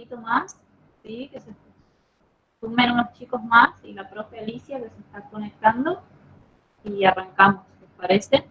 poquito más, ¿sí? Que se sumen unos chicos más y la profe Alicia que se está conectando y arrancamos, ¿les parece?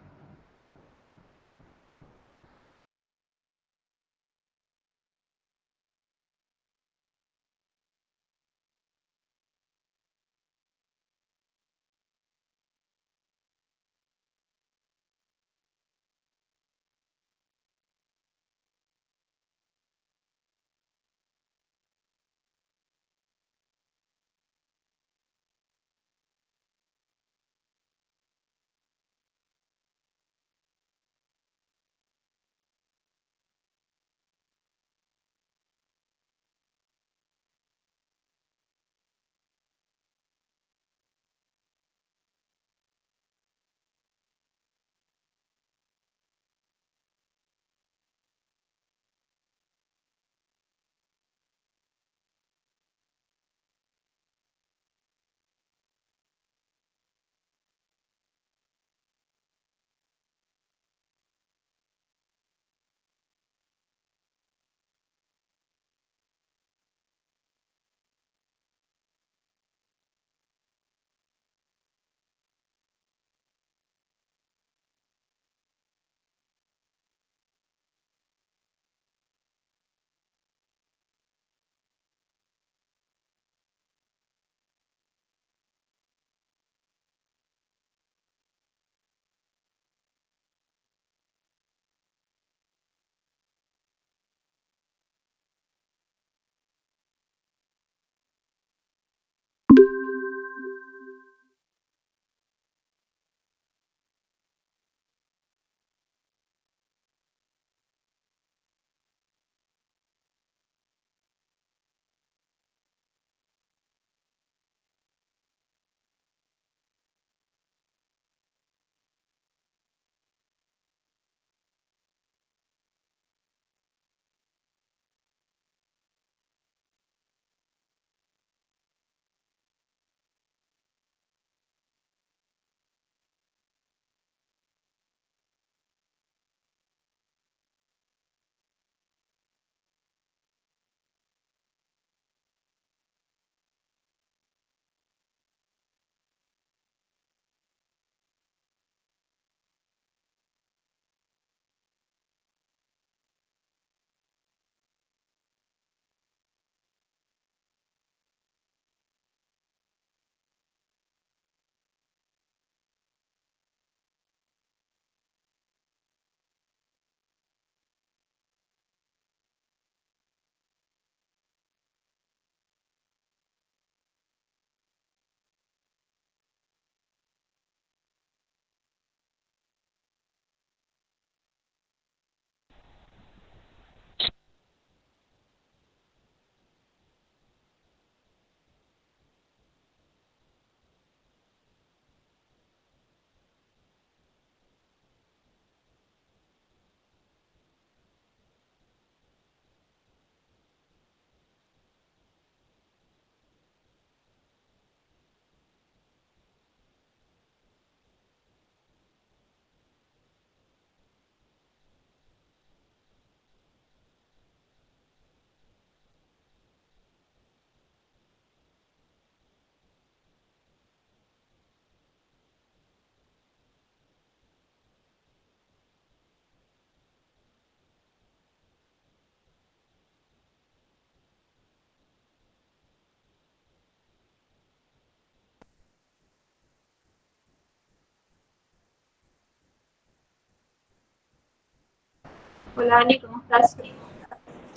Hola Ani, ¿cómo estás?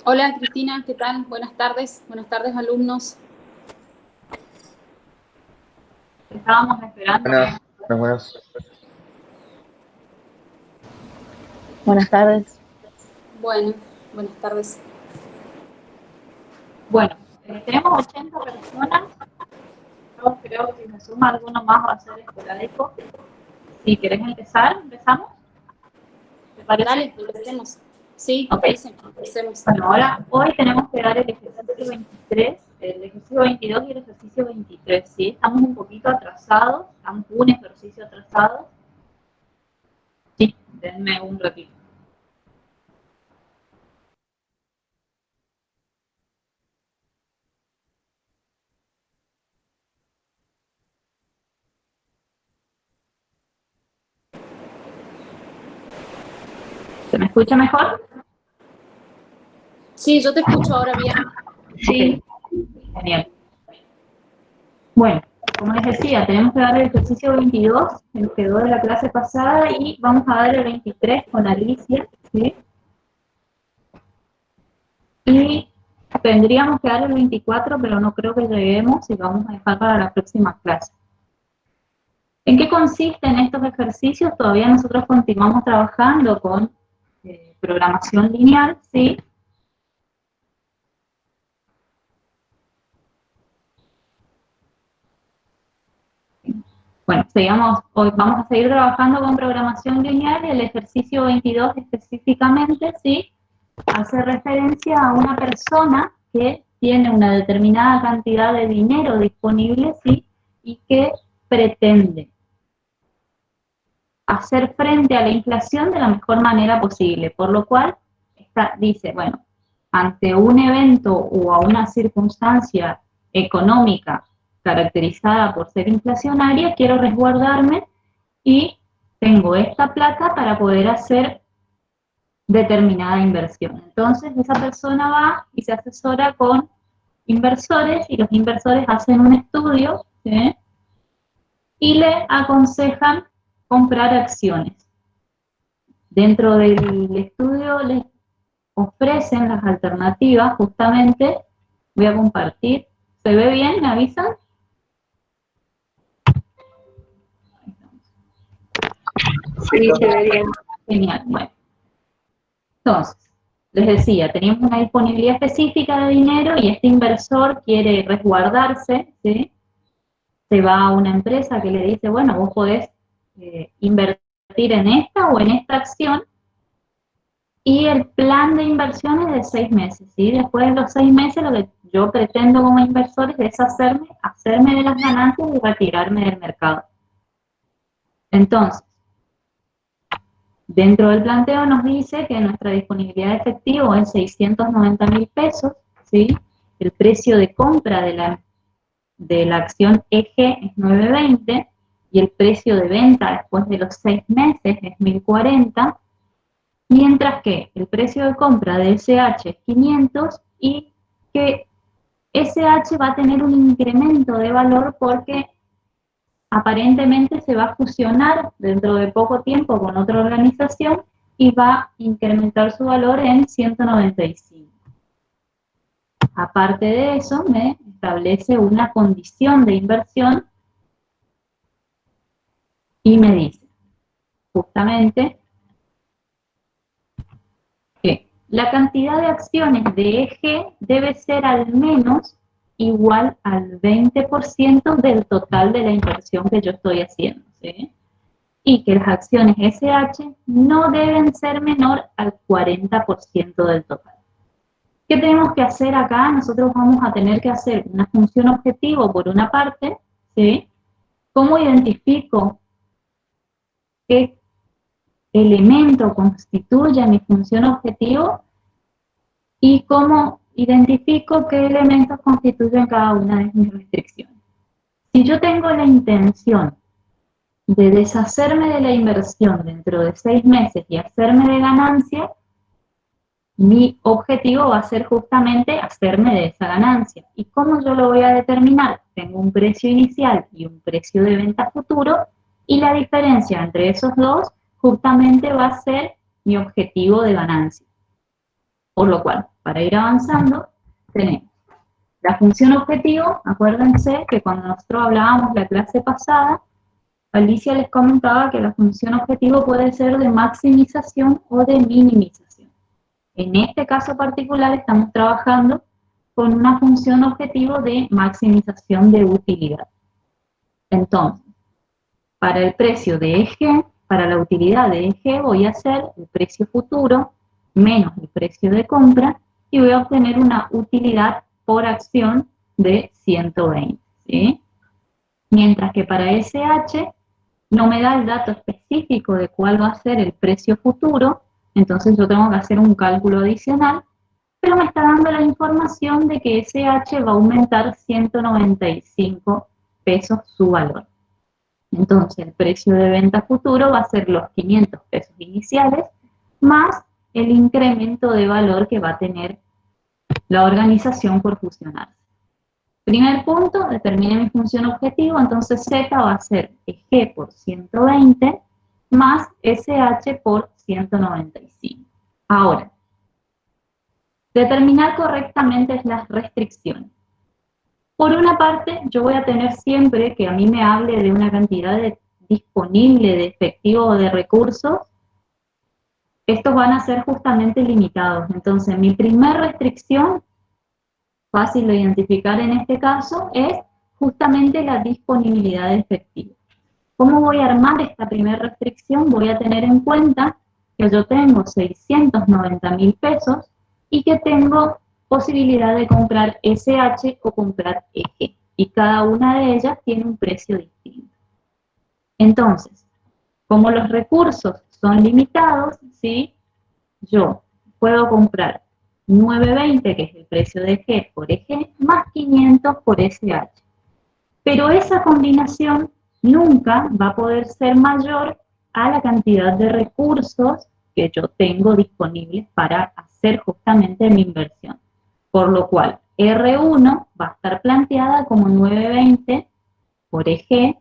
Hola Cristina, ¿qué tal? Buenas tardes alumnos. Estábamos esperando. Buenas, buenas. Buenas tardes. Bueno, buenas tardes. Bueno, tenemos 80 personas. Yo creo que si me suma alguno más va a ser esporádico. Si querés empezar, empezamos. ¿Te parece? Dale, empecemos. Sí, me Ok. parece, empecemos. Bueno, ahora, hoy tenemos que dar el ejercicio 23, el ejercicio 22 y el ejercicio 23, ¿sí? Estamos un poquito atrasados, estamos un ejercicio atrasado. Sí, denme un ratito. ¿Se me escucha mejor? Sí, yo te escucho ahora bien. Sí. Genial. Bueno, como les decía, tenemos que dar el ejercicio 22, el quedó de la clase pasada, y vamos a dar el 23 con Alicia, ¿sí? Y tendríamos que dar el 24, pero no creo que lleguemos y vamos a dejar para la próxima clase. ¿En qué consisten estos ejercicios? Todavía nosotros continuamos trabajando con programación lineal, ¿sí? Bueno, hoy vamos a seguir trabajando con programación lineal y el ejercicio 22 específicamente, ¿sí? Hace referencia a una persona que tiene una determinada cantidad de dinero disponible, ¿sí? Y que pretende hacer frente a la inflación de la mejor manera posible, por lo cual dice, bueno, ante un evento o a una circunstancia económica caracterizada por ser inflacionaria, quiero resguardarme y tengo esta plata para poder hacer determinada inversión. Entonces, esa persona va y se asesora con inversores y los inversores hacen un estudio, ¿sí? Y le aconsejan comprar acciones. Dentro del estudio les ofrecen las alternativas, justamente, voy a compartir. ¿Se ve bien? ¿Me avisan? Sí, se ve bien. Genial, bueno. Entonces, les decía, teníamos una disponibilidad específica de dinero y este inversor quiere resguardarse, ¿sí? Se va a una empresa que le dice, bueno, vos podés invertir en esta o en esta acción, y el plan de inversión es de 6 meses, ¿sí? Después de los 6 meses lo que yo pretendo como inversor es hacerme de las ganancias y retirarme del mercado. Entonces, dentro del planteo nos dice que nuestra disponibilidad de efectivo es 690.000 pesos, ¿sí? El precio de compra de la acción EG es 9.20 y el precio de venta después de los 6 meses es 1.040, mientras que el precio de compra de SH es 500 y que SH va a tener un incremento de valor porque aparentemente se va a fusionar dentro de poco tiempo con otra organización y va a incrementar su valor en 195. Aparte de eso, me establece una condición de inversión y me dice justamente que la cantidad de acciones de EG debe ser al menos igual al 20% del total de la inversión que yo estoy haciendo, ¿sí? Y que las acciones SH no deben ser menor al 40% del total. ¿Qué tenemos que hacer acá? Nosotros vamos a tener que hacer una función objetivo por una parte, ¿sí? ¿Cómo identifico qué elemento constituye mi función objetivo? Y cómo identifico qué elementos constituyen cada una de mis restricciones. Si yo tengo la intención de deshacerme de la inversión dentro de 6 meses y hacerme de ganancia, mi objetivo va a ser justamente hacerme de esa ganancia. ¿Y cómo yo lo voy a determinar? Tengo un precio inicial y un precio de venta futuro, y la diferencia entre esos dos justamente va a ser mi objetivo de ganancia. Por lo cual, para ir avanzando, tenemos la función objetivo. Acuérdense que cuando nosotros hablábamos la clase pasada, Alicia les comentaba que la función objetivo puede ser de maximización o de minimización. En este caso particular estamos trabajando con una función objetivo de maximización de utilidad. Entonces, para el precio de EG, para la utilidad de EG, voy a hacer el precio futuro menos el precio de compra y voy a obtener una utilidad por acción de 120, ¿sí? Mientras que para SH no me da el dato específico de cuál va a ser el precio futuro, entonces yo tengo que hacer un cálculo adicional, pero me está dando la información de que SH va a aumentar 195 pesos su valor. Entonces el precio de venta futuro va a ser los 500 pesos iniciales más el incremento de valor que va a tener la organización por fusionarse. Primer punto, determine mi función objetivo, entonces Z va a ser EG por 120 más SH por 195. Ahora, determinar correctamente las restricciones. Por una parte, yo voy a tener siempre que a mí me hable de una cantidad disponible de efectivo o de recursos. Estos van a ser justamente limitados. Entonces, mi primera restricción, fácil de identificar en este caso, es justamente la disponibilidad de efectivo. ¿Cómo voy a armar esta primera restricción? Voy a tener en cuenta que yo tengo 690.000 pesos y que tengo posibilidad de comprar SH o comprar EG. Y cada una de ellas tiene un precio distinto. Entonces, como los recursos son limitados, ¿sí? Yo puedo comprar 920, que es el precio de G por EG, más 500 por SH. Pero esa combinación nunca va a poder ser mayor a la cantidad de recursos que yo tengo disponibles para hacer justamente mi inversión. Por lo cual, R1 va a estar planteada como 920 por EG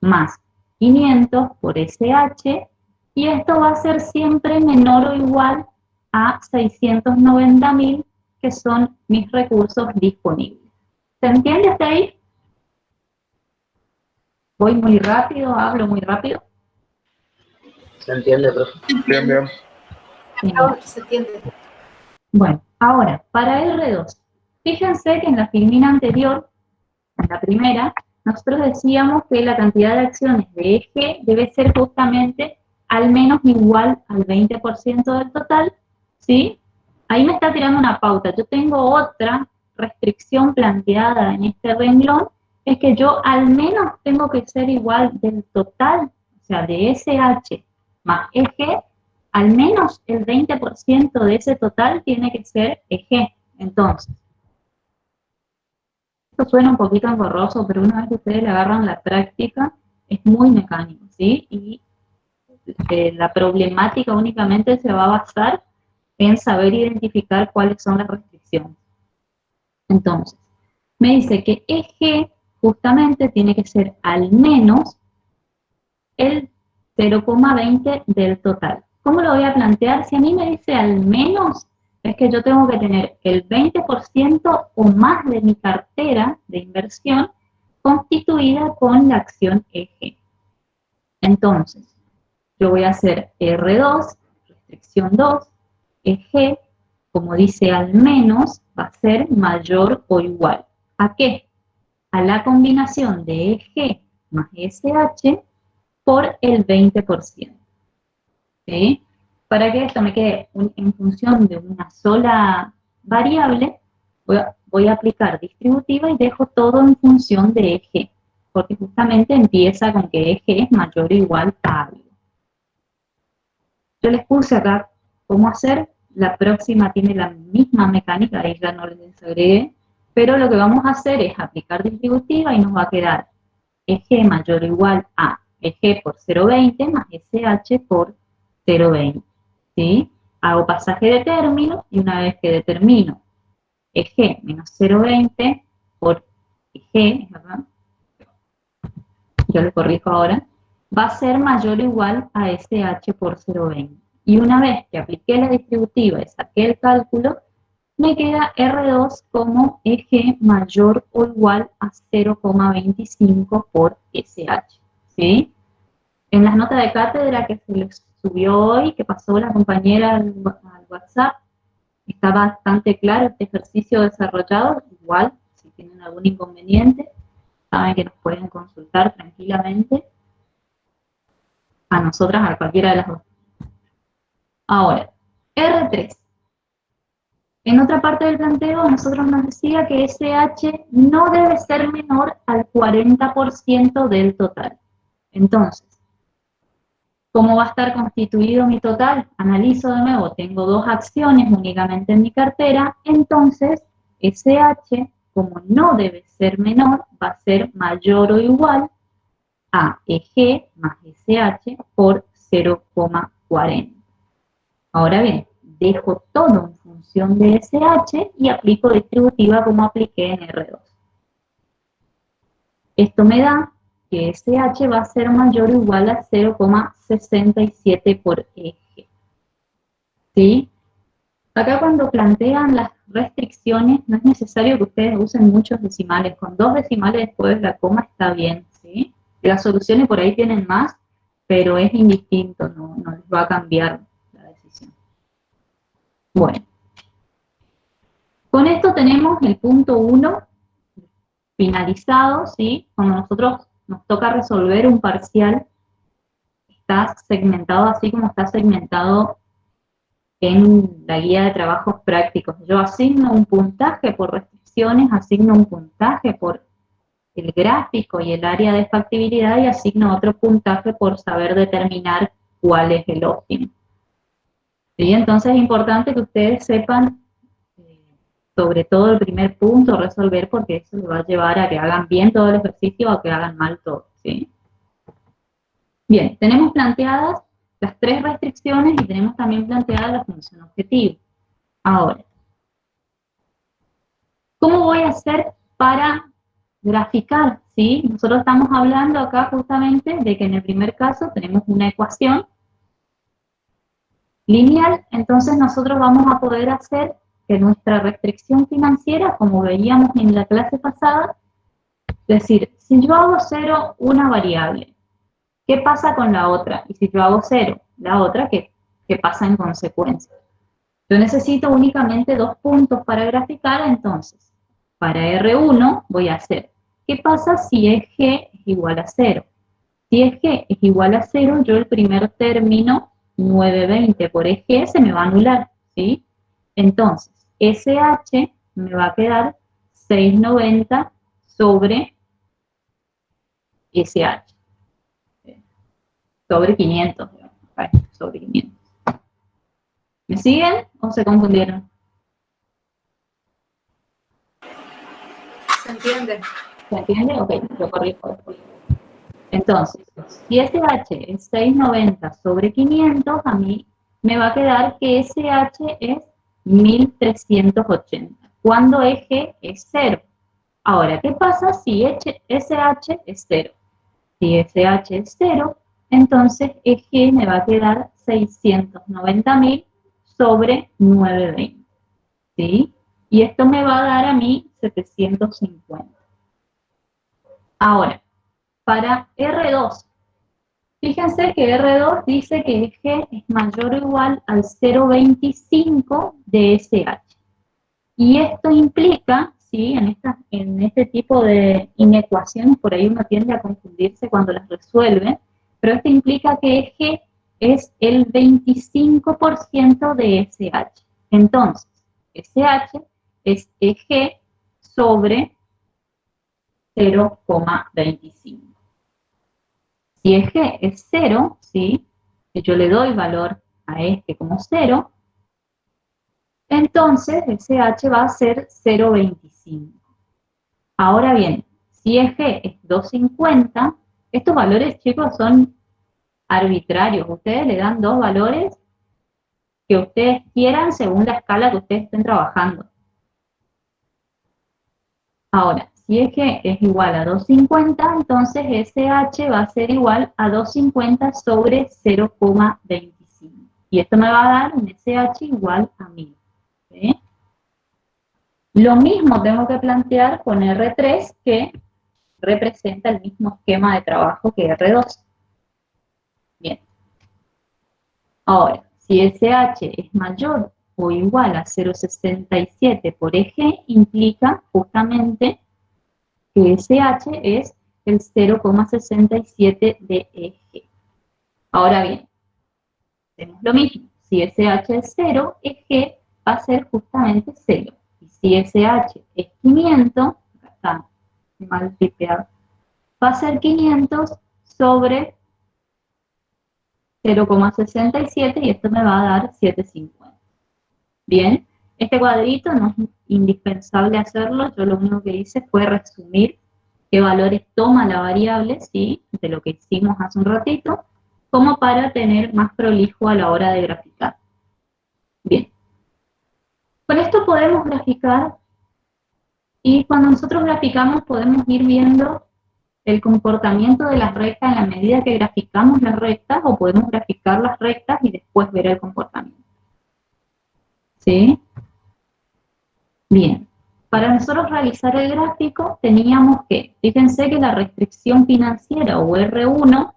más 500 por SH, y esto va a ser siempre menor o igual a 690.000, que son mis recursos disponibles. ¿Se entiende hasta ahí? ¿Voy muy rápido? ¿Hablo muy rápido? ¿Se entiende, profe? Bien, bien. Se entiende. Bueno, ahora, para R2, fíjense que en la filmina anterior, en la primera, nosotros decíamos que la cantidad de acciones de EG debe ser justamente al menos igual al 20% del total, ¿sí? Ahí me está tirando una pauta. Yo tengo otra restricción planteada en este renglón, es que yo al menos tengo que ser igual del total, o sea, de SH más EG, al menos el 20% de ese total tiene que ser EG. Entonces, esto suena un poquito engorroso, pero una vez que ustedes le agarran la práctica, es muy mecánico, ¿sí? Y la problemática únicamente se va a basar en saber identificar cuáles son las restricciones. Entonces, me dice que EG justamente tiene que ser al menos el 0,20 del total. ¿Cómo lo voy a plantear? Si a mí me dice al menos, es que yo tengo que tener el 20% o más de mi cartera de inversión constituida con la acción EG. Entonces, yo voy a hacer R2, restricción 2, EG, como dice al menos, va a ser mayor o igual. ¿A qué? A la combinación de EG más SH por el 20%. ¿Sí? Para que esto me quede en función de una sola variable, voy a aplicar distributiva y dejo todo en función de EG, porque justamente empieza con que EG es mayor o igual a algo. Yo les puse acá cómo hacer, la próxima tiene la misma mecánica, ahí ya no les agregué, pero lo que vamos a hacer es aplicar distributiva y nos va a quedar EG mayor o igual a EG por 0,20 más SH por 0,20. ¿Sí? Hago pasaje de término y una vez que determino EG menos 0,20 por EG, ¿verdad? Yo lo corrijo ahora, va a ser mayor o igual a SH por 0,20. Y una vez que apliqué la distributiva y saqué el cálculo, me queda R2 como EG mayor o igual a 0,25 por SH. ¿Sí? En las notas de cátedra que se les subió hoy, que pasó la compañera al WhatsApp, está bastante claro este ejercicio desarrollado. Igual, si tienen algún inconveniente, saben que nos pueden consultar tranquilamente a nosotras, a cualquiera de las dos. Ahora, R3. En otra parte del planteo, nosotros nos decía que SH no debe ser menor al 40% del total. Entonces, ¿cómo va a estar constituido mi total? Analizo de nuevo, tengo dos acciones únicamente en mi cartera, entonces SH, como no debe ser menor, va a ser mayor o igual a EG más SH por 0,40. Ahora bien, dejo todo en función de SH y aplico distributiva como apliqué en R2. Esto me da que SH va a ser mayor o igual a 0,67 por eje. ¿Sí? Acá cuando plantean las restricciones, no es necesario que ustedes usen muchos decimales. Con 2 decimales después de la coma está bien, ¿sí? Las soluciones por ahí tienen más, pero es indistinto, no les va a cambiar la decisión. Bueno. Con esto tenemos el punto 1 finalizado, ¿sí? Cuando nosotros nos toca resolver un parcial, está segmentado así como está segmentado en la guía de trabajos prácticos. Yo asigno un puntaje por restricciones, asigno un puntaje por el gráfico y el área de factibilidad y asigno otro puntaje por saber determinar cuál es el óptimo. ¿Sí? Entonces es importante que ustedes sepan sobre todo el primer punto, resolver, porque eso les va a llevar a que hagan bien todo el ejercicio o que hagan mal todo, ¿sí? Bien, tenemos planteadas las 3 restricciones y tenemos también planteada la función objetivo. Ahora, ¿cómo voy a hacer para graficar? ¿Sí? Nosotros estamos hablando acá justamente de que en el primer caso tenemos una ecuación lineal, entonces nosotros vamos a poder hacer que nuestra restricción financiera, como veíamos en la clase pasada, es decir, si yo hago 0 una variable, ¿qué pasa con la otra? Y si yo hago 0 la otra, ¿qué pasa en consecuencia? Yo necesito únicamente 2 puntos para graficar, entonces, para R1 voy a hacer, ¿qué pasa si es G es igual a 0? Si es G es igual a 0, yo el primer término, 920 por EG, se me va a anular, ¿sí? Entonces, SH me va a quedar 690 sobre SH, sobre 500, sobre 500. ¿Me siguen o se confundieron? ¿Se entiende? ¿Se entiende? Ok, lo corrijo después. Entonces, si SH es 690 sobre 500, a mí me va a quedar que SH es 1380, cuando eje es 0. Ahora, ¿qué pasa si SH es 0? Si SH es 0, entonces eje me va a quedar 690.000 sobre 920, ¿sí? Y esto me va a dar a mí 750. Ahora, para R2, fíjense que R2 dice que eje es mayor o igual al 0,25 de SH. Y esto implica, ¿sí? En este tipo de inecuaciones, por ahí uno tiende a confundirse cuando las resuelve, pero esto implica que eje es el 25% de SH. Entonces, SH es eje sobre 0,25. Si eje es 0, ¿sí? Que yo le doy valor a este como 0, entonces SH va a ser 0,25. Ahora bien, si eje es 250, estos valores, chicos, son arbitrarios. Ustedes le dan 2 valores que ustedes quieran según la escala que ustedes estén trabajando. Ahora, si eje es igual a 250, entonces SH va a ser igual a 250 sobre 0,25. Y esto me va a dar un SH igual a 1000. ¿Sí? Lo mismo tengo que plantear con R3, que representa el mismo esquema de trabajo que R2. Bien. Ahora, si SH es mayor o igual a 0,67 por eje, implica justamente que SH es el 0,67 de eje. Ahora bien, hacemos lo mismo. Si SH es 0, eje va a ser justamente 0. Y si SH es 500, acá está mal tipeado, va a ser 500 sobre 0,67 y esto me va a dar 750. Bien, este cuadrito no es indispensable hacerlo, yo lo único que hice fue resumir qué valores toma la variable, ¿sí? De lo que hicimos hace un ratito, como para tener más prolijo a la hora de graficar. Bien. Con esto podemos graficar, y cuando nosotros graficamos podemos ir viendo el comportamiento de las rectas en la medida que graficamos las rectas, o podemos graficar las rectas y después ver el comportamiento. ¿Sí? Bien. Para nosotros realizar el gráfico teníamos que, fíjense que la restricción financiera o R1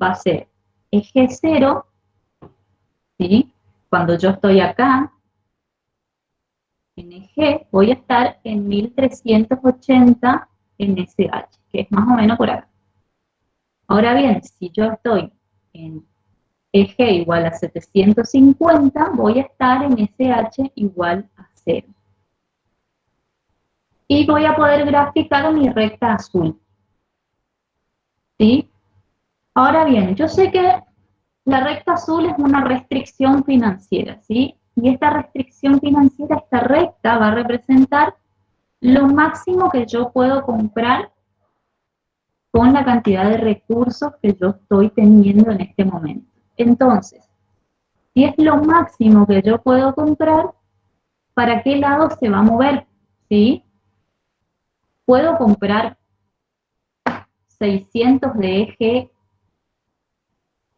va a ser eje 0, ¿sí? Cuando yo estoy acá, en eje, voy a estar en 1380 NSH, que es más o menos por acá. Ahora bien, si yo estoy en eje igual a 750, voy a estar en SH igual a 0. Y voy a poder graficar mi recta azul. ¿Sí? Ahora bien, yo sé que la recta azul es una restricción financiera, ¿sí? Y esta restricción financiera, esta recta, va a representar lo máximo que yo puedo comprar con la cantidad de recursos que yo estoy teniendo en este momento. Entonces, si es lo máximo que yo puedo comprar, ¿para qué lado se va a mover? ¿Sí? ¿Puedo comprar 600 de eje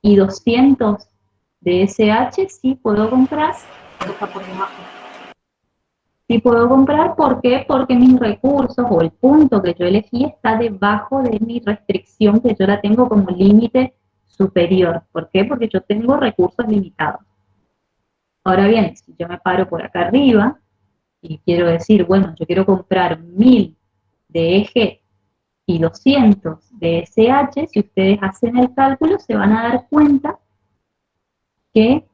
y 200 de SH? Sí, puedo comprar. Está por debajo. Sí puedo comprar, ¿por qué? Porque mis recursos o el punto que yo elegí está debajo de mi restricción, que yo la tengo como límite superior. ¿Por qué? Porque yo tengo recursos limitados. Ahora bien, si yo me paro por acá arriba y quiero decir, bueno, yo quiero comprar 1000 de eje y 200 de SH, si ustedes hacen el cálculo se van a dar cuenta que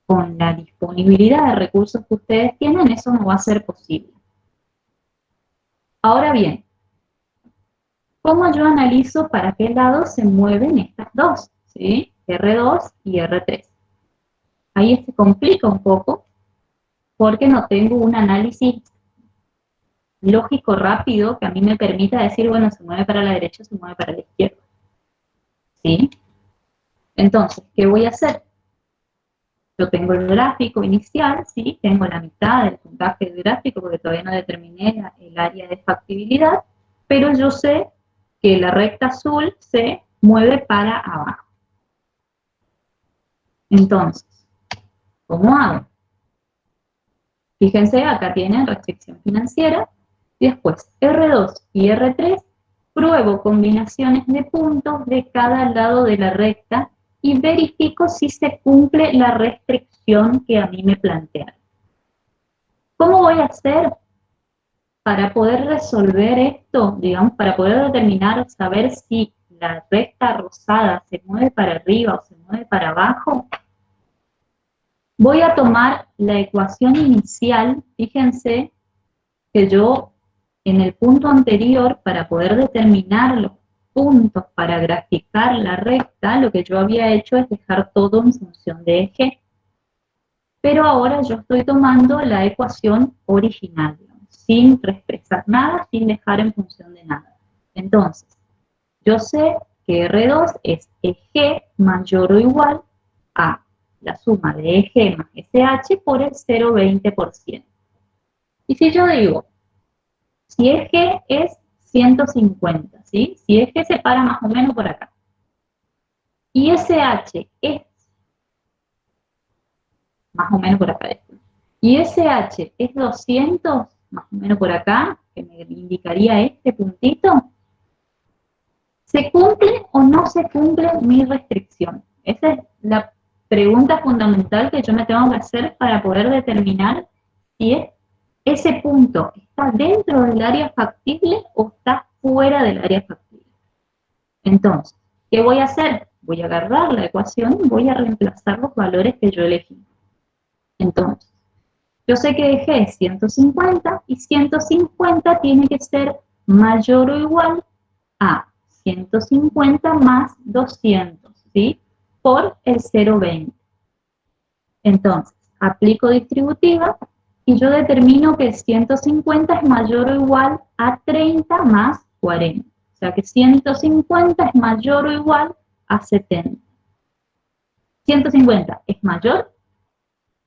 con la disponibilidad de recursos que ustedes tienen, eso no va a ser posible. Ahora bien, ¿cómo yo analizo para qué lado se mueven estas dos? ¿Sí? R2 y R3. Ahí se complica un poco porque no tengo un análisis lógico rápido que a mí me permita decir, bueno, se mueve para la derecha, se mueve para la izquierda. ¿Sí? Entonces, ¿qué voy a hacer? Yo tengo el gráfico inicial, ¿sí? Tengo la mitad del puntaje del gráfico porque todavía no determiné el área de factibilidad, pero yo sé que la recta azul se mueve para abajo. Entonces, ¿cómo hago? Fíjense, acá tienen restricción financiera, y después R2 y R3, pruebo combinaciones de puntos de cada lado de la recta y verifico si se cumple la restricción que a mí me plantearon. ¿Cómo voy a hacer para poder resolver esto? Digamos, para poder determinar, saber si la recta rosada se mueve para arriba o se mueve para abajo. Voy a tomar la ecuación inicial, fíjense que yo en el punto anterior, para poder determinar los puntos para graficar la recta, lo que yo había hecho es dejar todo en función de eje. Pero ahora yo estoy tomando la ecuación original, sin reexpresar nada, sin dejar en función de nada. Entonces, yo sé que R2 es EG mayor o igual a la suma de EG más SH por el 0,20%. Y si yo digo, si EG es 150, ¿sí? Si EG se para más o menos por acá, y SH es más o menos por acá, y SH es 200, más o menos por acá, que me indicaría este puntito, ¿se cumple o no se cumple mi restricción? Esa es la pregunta fundamental que yo me tengo que hacer para poder determinar si ese punto está dentro del área factible o está fuera del área factible. Entonces, ¿qué voy a hacer? Voy a agarrar la ecuación y voy a reemplazar los valores que yo elegí. Entonces, yo sé que dejé 150 y 150 tiene que ser mayor o igual a 150 más 200, ¿sí? Por el 0,20. Entonces, aplico distributiva y yo determino que 150 es mayor o igual a 30 más 40. O sea que 150 es mayor o igual a 70. 150 es mayor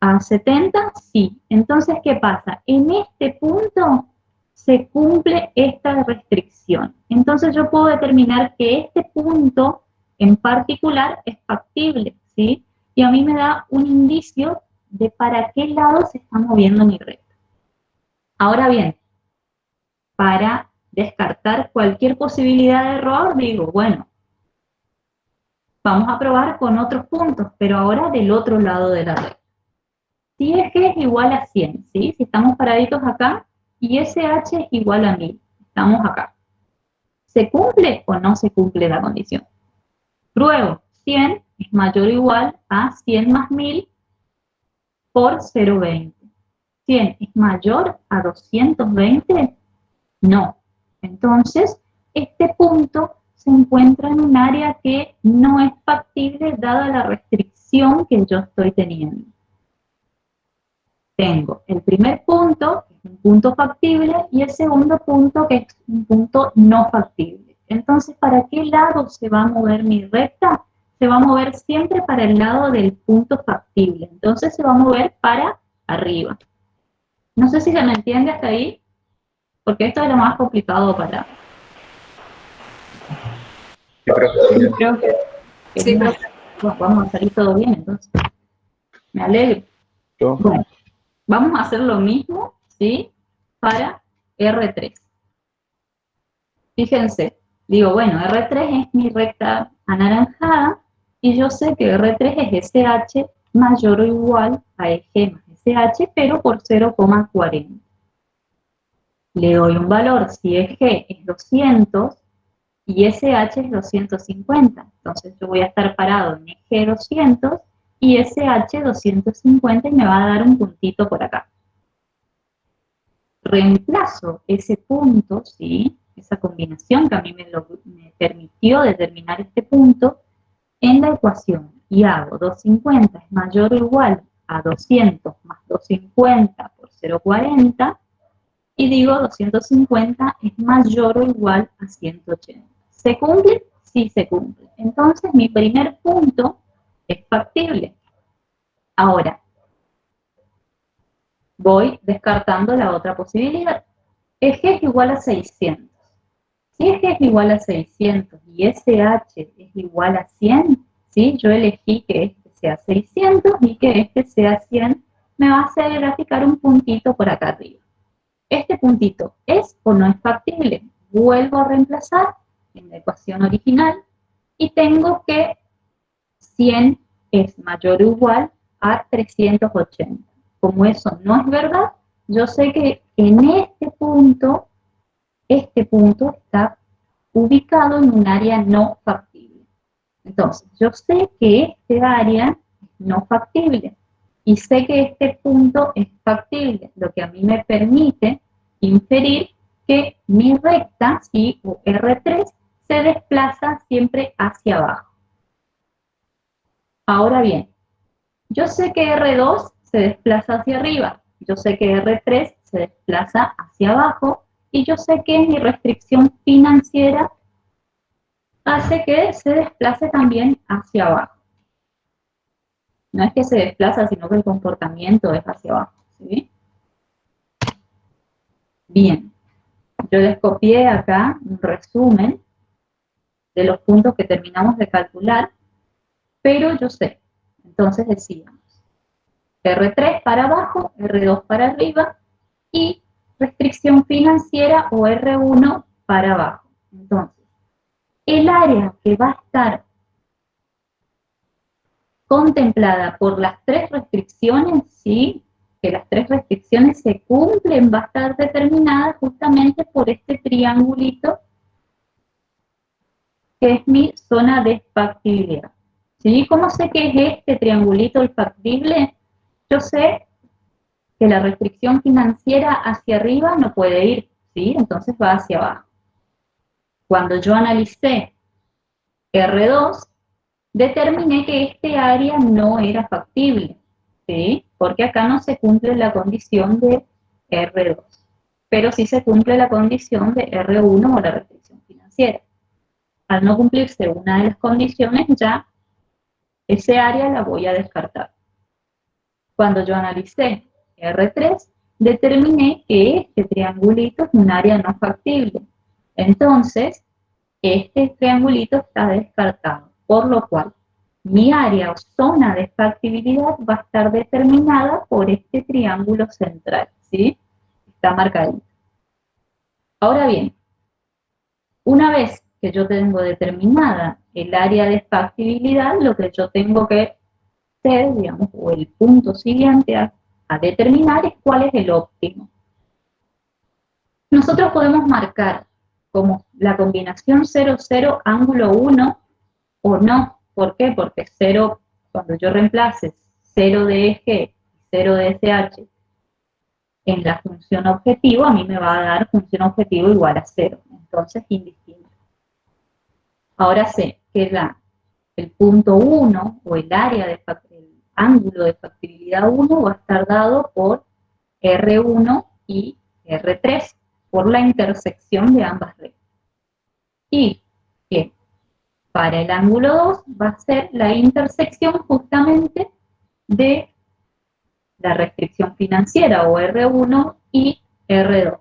a 70, sí. Entonces, ¿qué pasa? En este punto se cumple esta restricción. Entonces yo puedo determinar que este punto en particular es factible, ¿sí? Y a mí me da un indicio de para qué lado se está moviendo mi recta. Ahora bien, para descartar cualquier posibilidad de error, digo, bueno, vamos a probar con otros puntos, pero ahora del otro lado de la recta. Si es que es igual a 100, ¿sí? Si estamos paraditos acá y SH es igual a 1000, estamos acá. ¿Se cumple o no se cumple la condición? Pruebo, 100 es mayor o igual a 100 más 1000 por 0,20. 100 es mayor a 220, no. Entonces, este punto se encuentra en un área que no es factible dada la restricción que yo estoy teniendo. Tengo el primer punto, que es un punto factible, y el segundo punto, que es un punto no factible. Entonces, ¿para qué lado se va a mover mi recta? Se va a mover siempre para el lado del punto factible. Entonces, se va a mover para arriba. No sé si se me entiende hasta ahí, porque esto es lo más complicado para... Creo que Sí, Genial. Bueno, vamos a salir todo bien, entonces. Me alegro. Bueno, vamos a hacer lo mismo, ¿sí? Para R3. Fíjense, digo, bueno, R3 es mi recta anaranjada y yo sé que R3 es SH mayor o igual a EG más SH, pero por 0,40. Le doy un valor, si EG es 200 y SH es 250. Entonces yo voy a estar parado en EG 200 y SH 250 y me va a dar un puntito por acá. Reemplazo ese punto, ¿sí? Esa combinación que a mí me permitió determinar este punto en la ecuación y hago 250 es mayor o igual a 200 más 250 por 0,40 y digo 250 es mayor o igual a 180. ¿Se cumple? Sí se cumple. Entonces mi primer punto es factible. Ahora, voy descartando la otra posibilidad. Eje es igual a 600. Si Eje es igual a 600 y SH es igual a 100, ¿sí? Yo elegí que este sea 600 y que este sea 100, me va a hacer graficar un puntito por acá arriba. ¿Este puntito es o no es factible? Vuelvo a reemplazar en la ecuación original y tengo que 100 es mayor o igual a 380. Como eso no es verdad, yo sé que en este punto está ubicado en un área no factible. Entonces, yo sé que este área es no factible y sé que este punto es factible, lo que a mí me permite inferir que mi recta, ¿sí? O R3, se desplaza siempre hacia abajo. Ahora bien, yo sé que R2 se desplaza hacia arriba, yo sé que R3 se desplaza hacia abajo y yo sé que mi restricción financiera hace que se desplace también hacia abajo. No es que se desplaza, sino que el comportamiento es hacia abajo, ¿sí? Bien, yo les copié acá un resumen de los puntos que terminamos de calcular, pero yo sé, entonces decíamos, R3 para abajo, R2 para arriba y restricción financiera o R1 para abajo. Entonces, el área que va a estar contemplada por las tres restricciones, ¿sí? Que las tres restricciones se cumplen, va a estar determinada justamente por este triangulito que es mi zona de factibilidad. ¿Sí? ¿Cómo sé que es este triangulito el factible? Yo sé que la restricción financiera hacia arriba no puede ir, ¿sí? Entonces va hacia abajo. Cuando yo analicé R2, determiné que este área no era factible, ¿sí? Porque acá no se cumple la condición de R2, pero sí se cumple la condición de R1 o la restricción financiera. Al no cumplirse una de las condiciones, ya ese área la voy a descartar. Cuando yo analicé R3, determiné que este triangulito es un área no factible. Entonces, este triangulito está descartado, por lo cual mi área o zona de factibilidad va a estar determinada por este triángulo central, ¿sí? Está marcadito. Ahora bien, una vez que yo tengo determinada el área de factibilidad, lo que yo tengo que hacer, digamos, o el punto siguiente a determinar es cuál es el óptimo. Nosotros podemos marcar como la combinación 0, 0, ángulo 1 o no. ¿Por qué? Porque 0, cuando yo reemplace 0 de eje y 0 de SH en la función objetivo, a mí me va a dar función objetivo igual a 0. Entonces, indistinto. Ahora sé que el punto 1 o el área de el ángulo de factibilidad 1 va a estar dado por R1 y R3 por la intersección de ambas rectas. Y que para el ángulo 2 va a ser la intersección justamente de la restricción financiera o R1 y R2.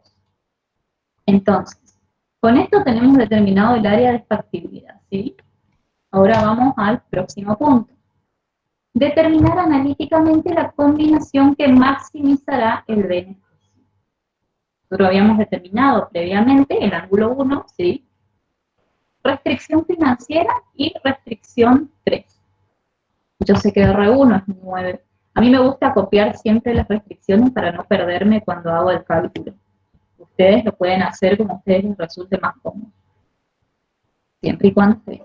Entonces, con esto tenemos determinado el área de factibilidad, ¿sí? Ahora vamos al próximo punto. Determinar analíticamente la combinación que maximizará el beneficio. Nosotros habíamos determinado previamente el ángulo 1, ¿sí? Restricción financiera y restricción 3. Yo sé que R1 es 9. A mí me gusta copiar siempre las restricciones para no perderme cuando hago el cálculo. Ustedes lo pueden hacer como a ustedes les resulte más cómodo. Siempre y cuando esté bien.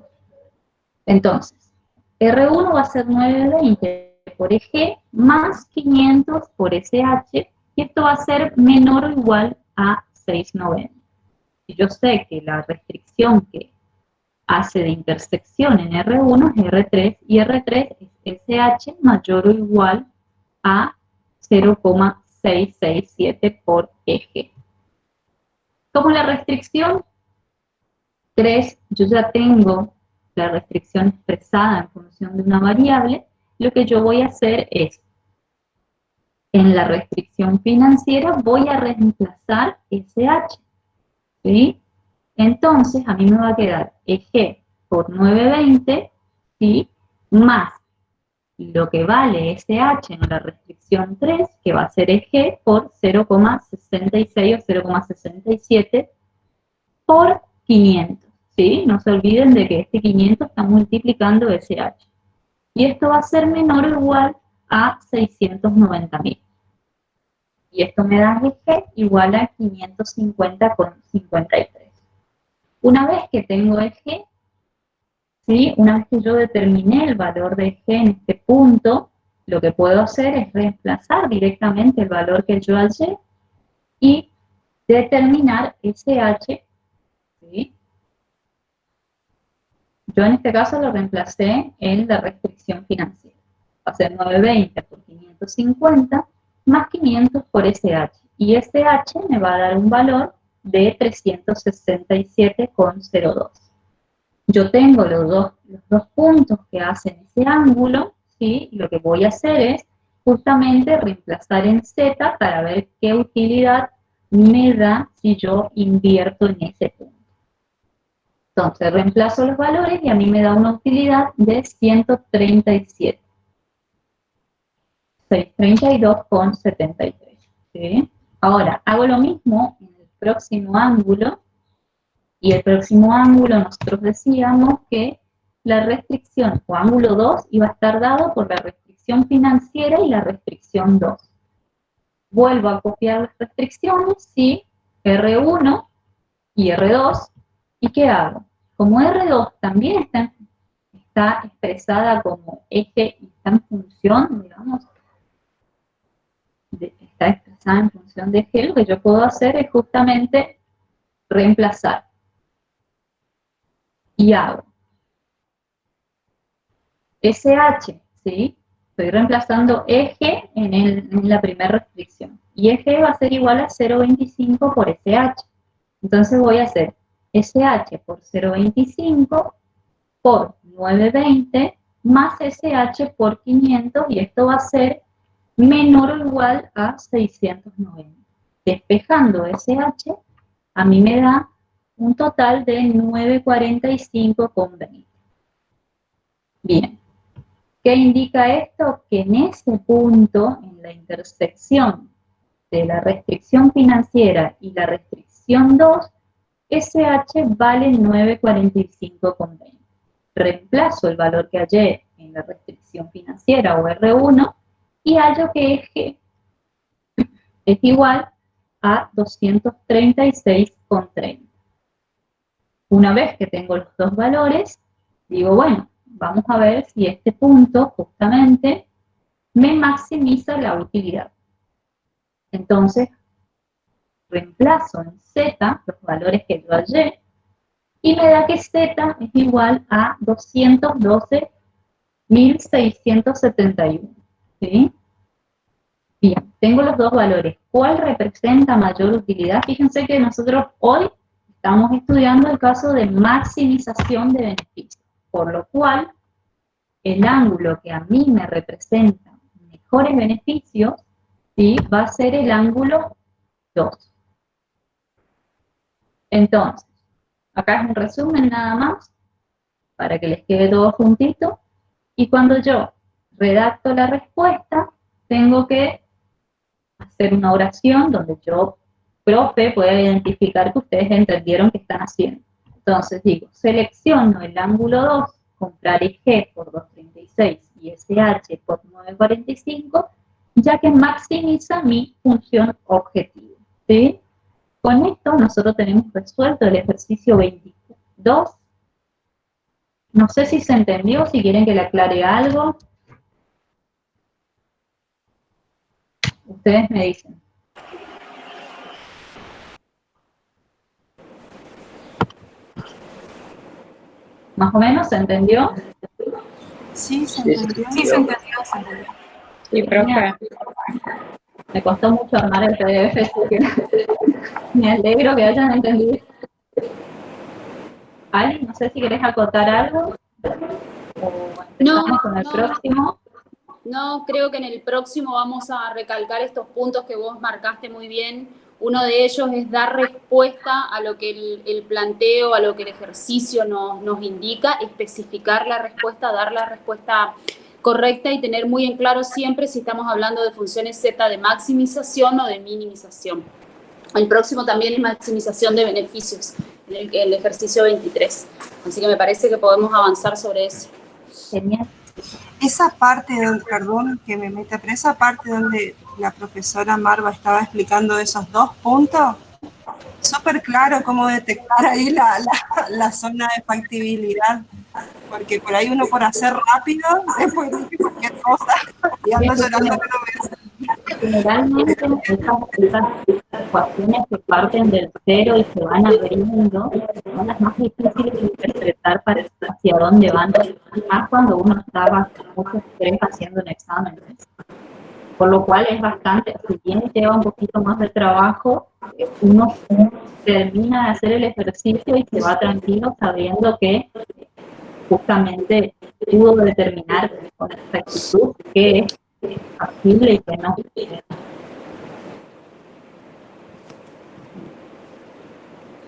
Entonces, R1 va a ser 920 por eje más 500 por SH, y esto va a ser menor o igual a 690. Y yo sé que la restricción que hace de intersección en R1 es R3, y R3 es SH mayor o igual a 0,667 por eje. Como la restricción 3, yo ya tengo la restricción expresada en función de una variable, lo que yo voy a hacer es, en la restricción financiera voy a reemplazar SH, ¿sí? Entonces, a mí me va a quedar eje por 920, ¿sí? Más lo que vale SH en la restricción 3, que va a ser eje por 0,66 o 0,67 por 500, ¿sí? No se olviden de que este 500 está multiplicando SH. Y esto va a ser menor o igual a 690.000. Y esto me da eje igual a 550,53. Una vez que tengo eje, ¿sí? Una vez que yo determiné el valor de eje en este punto, lo que puedo hacer es reemplazar directamente el valor que yo hallé y determinar SH, ¿sí? Yo en este caso lo reemplacé en la restricción financiera. Va a ser 920 por 550 más 500 por SH. Y SH me va a dar un valor de 367,02. Yo tengo los dos puntos que hacen ese ángulo, ¿sí? Y lo que voy a hacer es justamente reemplazar en Z para ver qué utilidad me da si yo invierto en ese punto. Entonces reemplazo los valores y a mí me da una utilidad de 137. 632,73. ¿Sí? Ahora, hago lo mismo en el próximo ángulo, y el próximo ángulo nosotros decíamos que la restricción o ángulo 2 iba a estar dado por la restricción financiera y la restricción 2. Vuelvo a copiar las restricciones, ¿sí? R1 y R2, ¿y qué hago? Como R2 también está expresada como eje y está en función, digamos, está expresada en función de eje, lo que yo puedo hacer es justamente reemplazar. Y hago SH, ¿sí? Estoy reemplazando eje en la primera restricción. Y eje va a ser igual a 0,25 por SH. Entonces voy a hacer SH por 0,25 por 920 más SH por 500, y esto va a ser menor o igual a 690. Despejando SH, a mí me da un total de 945,20. Bien. ¿Qué indica esto? Que en ese punto, en la intersección de la restricción financiera y la restricción 2, SH vale 945,20. Reemplazo el valor que hallé en la restricción financiera o R1 y hallo que G es igual a 236,30. Una vez que tengo los dos valores, digo, bueno, vamos a ver si este punto justamente me maximiza la utilidad. Entonces, reemplazo en Z los valores que yo hallé y me da que Z es igual a 212.671. ¿Sí? Bien, tengo los dos valores. ¿Cuál representa mayor utilidad? Fíjense que nosotros hoy estamos estudiando el caso de maximización de beneficios, por lo cual el ángulo que a mí me representa mejores beneficios, ¿sí?, va a ser el ángulo 2. Entonces, acá es un resumen nada más, para que les quede todo juntito, y cuando yo redacto la respuesta, tengo que hacer una oración donde yo, profe, pueda identificar que ustedes entendieron qué están haciendo. Entonces digo, selecciono el ángulo 2, compraré G por 236 y SH por 945, ya que maximiza mi función objetivo. ¿Sí? Con esto nosotros tenemos resuelto el ejercicio 22. No sé si se entendió, si quieren que le aclare algo. Ustedes me dicen. ¿Más o menos se entendió? Sí, se entendió. Sí, se entendió. Sí, profe. Me costó mucho armar el PDF, así que me alegro que hayan entendido. Ali, no sé si querés acotar algo o empezamos con el próximo. No, creo que en el próximo vamos a recalcar estos puntos que vos marcaste muy bien. Uno de ellos es dar respuesta a lo que el planteo, a lo que el ejercicio nos indica, especificar la respuesta, dar la respuesta correcta y tener muy en claro siempre si estamos hablando de funciones Z de maximización o de minimización. El próximo también es maximización de beneficios, en el ejercicio 23. Así que me parece que podemos avanzar sobre eso. Genial. Esa parte, perdón que me meta, pero esa parte donde la profesora Marva estaba explicando esos dos puntos, súper claro cómo detectar ahí la zona de factibilidad, porque por ahí uno por hacer rápido, después dice cualquier cosa y ando llorando que no me... Generalmente estas ecuaciones que parten del cero y se van abriendo son las más difíciles de interpretar para hacia dónde van, más cuando uno está bajo mucho estrés haciendo un examen. Por lo cual es bastante, si bien lleva un poquito más de trabajo, uno termina de hacer el ejercicio y se va tranquilo sabiendo que justamente pudo determinar con exactitud qué es factible y qué no.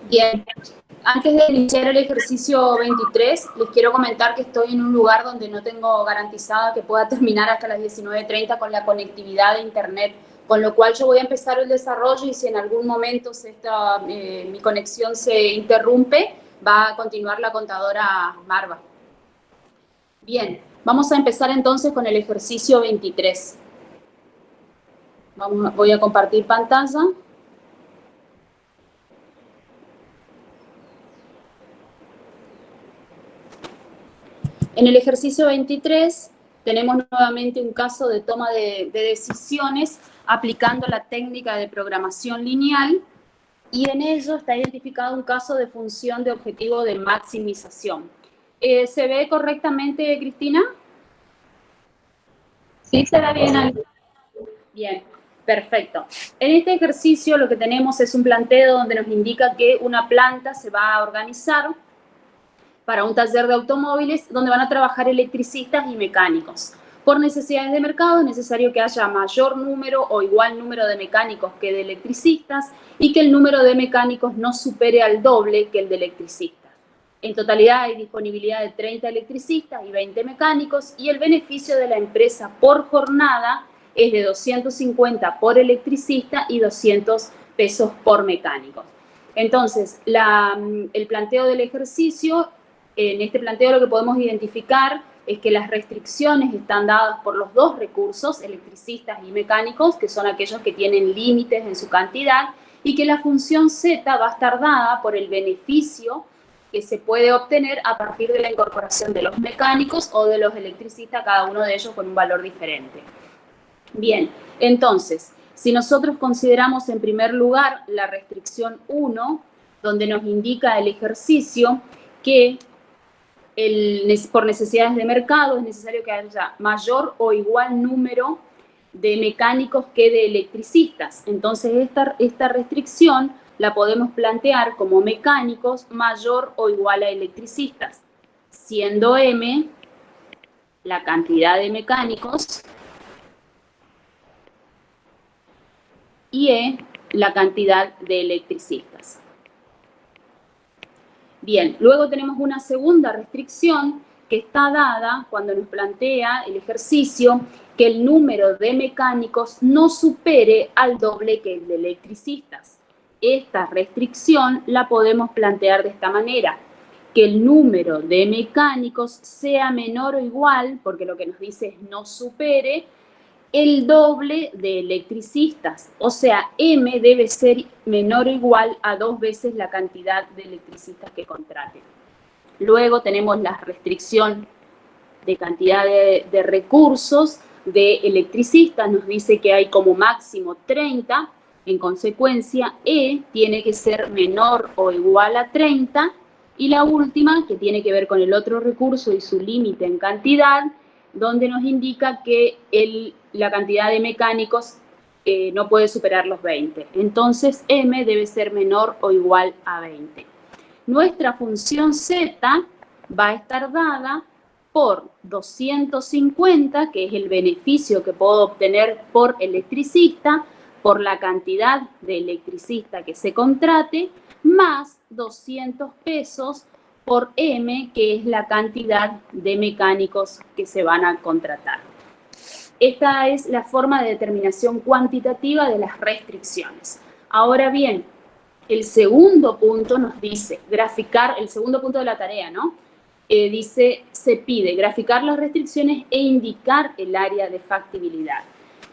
Bien, antes de iniciar el ejercicio 23, les quiero comentar que estoy en un lugar donde no tengo garantizada que pueda terminar hasta las 19:30 con la conectividad de internet, con lo cual yo voy a empezar el desarrollo y si en algún momento mi conexión se interrumpe, va a continuar la contadora Marva. Bien, vamos a empezar entonces con el ejercicio 23. Voy a compartir pantalla. En el ejercicio 23 tenemos nuevamente un caso de toma de decisiones aplicando la técnica de programación lineal y en ello está identificado un caso de función de objetivo de maximización. ¿Se ve correctamente, Cristina? Sí, se ve bien ahí. Bien, perfecto. En este ejercicio lo que tenemos es un planteo donde nos indica que una planta se va a organizar para un taller de automóviles donde van a trabajar electricistas y mecánicos. Por necesidades de mercado es necesario que haya mayor número o igual número de mecánicos que de electricistas y que el número de mecánicos no supere al doble que el de electricistas. En totalidad hay disponibilidad de 30 electricistas y 20 mecánicos y el beneficio de la empresa por jornada es de 250 por electricista y 200 pesos por mecánico. Entonces, el planteo del ejercicio, en este planteo lo que podemos identificar es que las restricciones están dadas por los dos recursos, electricistas y mecánicos, que son aquellos que tienen límites en su cantidad, y que la función Z va a estar dada por el beneficio que se puede obtener a partir de la incorporación de los mecánicos o de los electricistas, cada uno de ellos con un valor diferente. Bien, entonces, si nosotros consideramos en primer lugar la restricción 1, donde nos indica el ejercicio que por necesidades de mercado es necesario que haya mayor o igual número de mecánicos que de electricistas. Entonces esta restricción la podemos plantear como mecánicos mayor o igual a electricistas, siendo M la cantidad de mecánicos y E la cantidad de electricistas. Bien, luego tenemos una segunda restricción que está dada cuando nos plantea el ejercicio que el número de mecánicos no supere al doble que el de electricistas. Esta restricción la podemos plantear de esta manera, que el número de mecánicos sea menor o igual, porque lo que nos dice es no supere, el doble de electricistas, o sea, M debe ser menor o igual a 2 veces la cantidad de electricistas que contraten. Luego tenemos la restricción de cantidad de recursos de electricistas, nos dice que hay como máximo 30, en consecuencia E tiene que ser menor o igual a 30, y la última, que tiene que ver con el otro recurso y su límite en cantidad, donde nos indica que la cantidad de mecánicos no puede superar los 20. Entonces, M debe ser menor o igual a 20. Nuestra función Z va a estar dada por 250, que es el beneficio que puedo obtener por electricista, por la cantidad de electricista que se contrate, más 200 pesos por M, que es la cantidad de mecánicos que se van a contratar. Esta es la forma de determinación cuantitativa de las restricciones. Ahora bien, el segundo punto nos dice graficar, el segundo punto de la tarea, ¿no? Dice, se pide graficar las restricciones e indicar el área de factibilidad.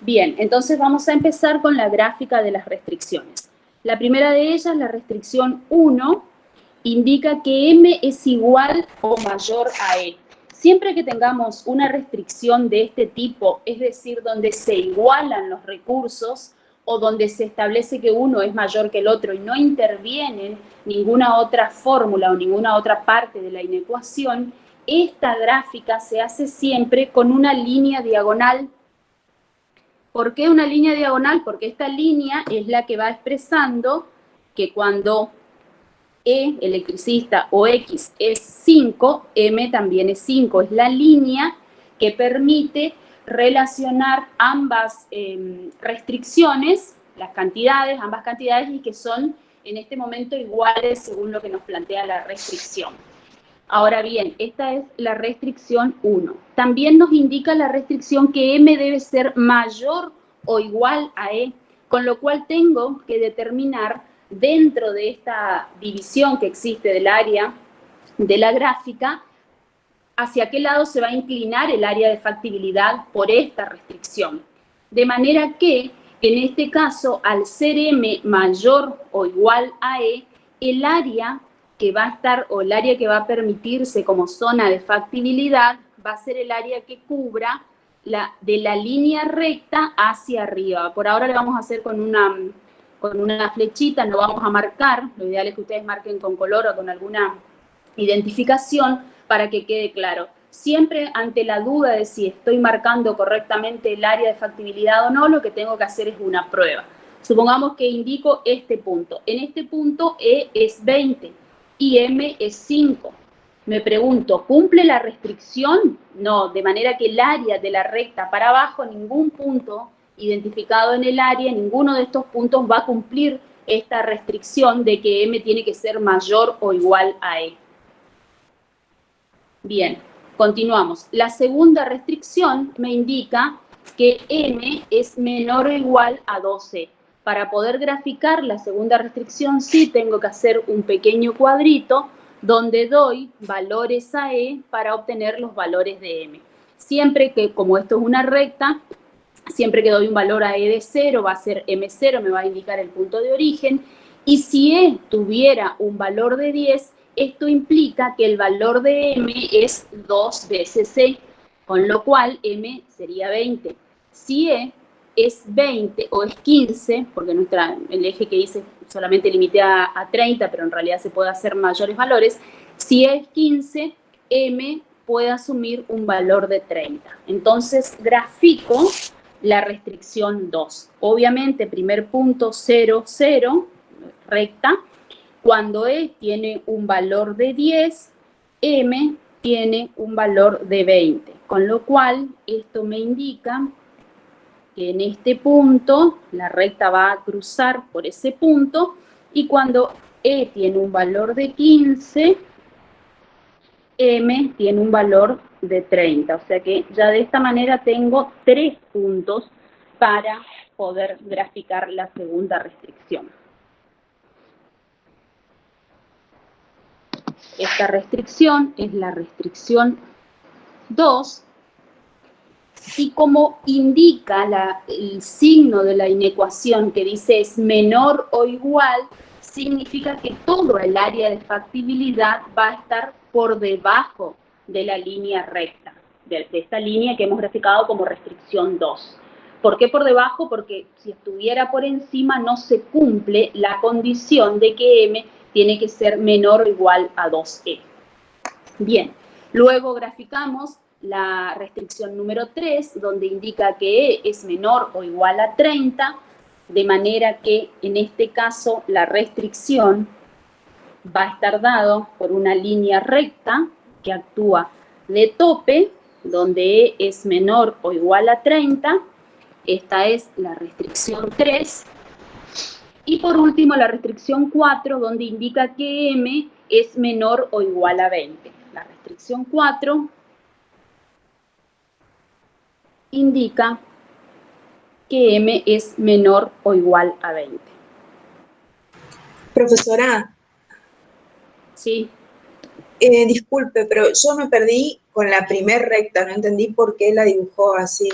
Bien, entonces vamos a empezar con la gráfica de las restricciones. La primera de ellas, la restricción 1, indica que M es igual o mayor a E. Siempre que tengamos una restricción de este tipo, es decir, donde se igualan los recursos o donde se establece que uno es mayor que el otro y no interviene ninguna otra fórmula o ninguna otra parte de la inecuación, esta gráfica se hace siempre con una línea diagonal. ¿Por qué una línea diagonal? Porque esta línea es la que va expresando que cuando E, electricista, o X es 5, M también es 5. Es la línea que permite relacionar ambas restricciones, las cantidades, ambas cantidades, y que son en este momento iguales según lo que nos plantea la restricción. Ahora bien, esta es la restricción 1. También nos indica la restricción que M debe ser mayor o igual a E, con lo cual tengo que determinar dentro de esta división que existe del área de la gráfica, hacia qué lado se va a inclinar el área de factibilidad por esta restricción. De manera que, en este caso, al ser M mayor o igual a E, el área que va a estar, o el área que va a permitirse como zona de factibilidad, va a ser el área que cubra de la línea recta hacia arriba. Por ahora le vamos a hacer con una flechita, no vamos a marcar, lo ideal es que ustedes marquen con color o con alguna identificación para que quede claro. Siempre ante la duda de si estoy marcando correctamente el área de factibilidad o no, lo que tengo que hacer es una prueba. Supongamos que indico este punto. En este punto E es 20 y M es 5. me pregunto, ¿cumple la restricción? No, de manera que el área de la recta para abajo, ningún punto identificado en el área, ninguno de estos puntos va a cumplir esta restricción de que M tiene que ser mayor o igual a E. Bien, continuamos. La segunda restricción me indica que M es menor o igual a 2E. Para poder graficar la segunda restricción, sí tengo que hacer un pequeño cuadrito donde doy valores a E para obtener los valores de M. Siempre que, como esto es una recta, siempre que doy un valor a E de 0, va a ser M0, me va a indicar el punto de origen. Y si E tuviera un valor de 10, esto implica que el valor de M es 2 veces E, con lo cual M sería 20. Si E es 20 o es 15, porque el eje que hice solamente limité a 30, pero en realidad se puede hacer mayores valores, si es 15, M puede asumir un valor de 30. Entonces, grafico la restricción 2. Obviamente, primer punto, 0, 0, recta. Cuando E tiene un valor de 10, M tiene un valor de 20. Con lo cual, esto me indica que en este punto la recta va a cruzar por ese punto y cuando E tiene un valor de 15, M tiene un valor de 30. O sea que ya de esta manera tengo 3 puntos para poder graficar la segunda restricción. Esta restricción es la restricción 2. Y como indica el signo de la inecuación que dice es menor o igual, significa que todo el área de factibilidad va a estar por debajo de la línea recta, de esta línea que hemos graficado como restricción 2. ¿Por qué por debajo? Porque si estuviera por encima no se cumple la condición de que M tiene que ser menor o igual a 2E. Bien, luego graficamos la restricción número 3, donde indica que E es menor o igual a 30, de manera que en este caso la restricción va a estar dado por una línea recta que actúa de tope, donde E es menor o igual a 30. Esta es la restricción 3. Y por último la restricción 4, donde indica que M es menor o igual a 20. La restricción 4 indica que M es menor o igual a 20. Profesora. Sí. Disculpe, pero yo me perdí con la primer recta, no entendí por qué la dibujó así.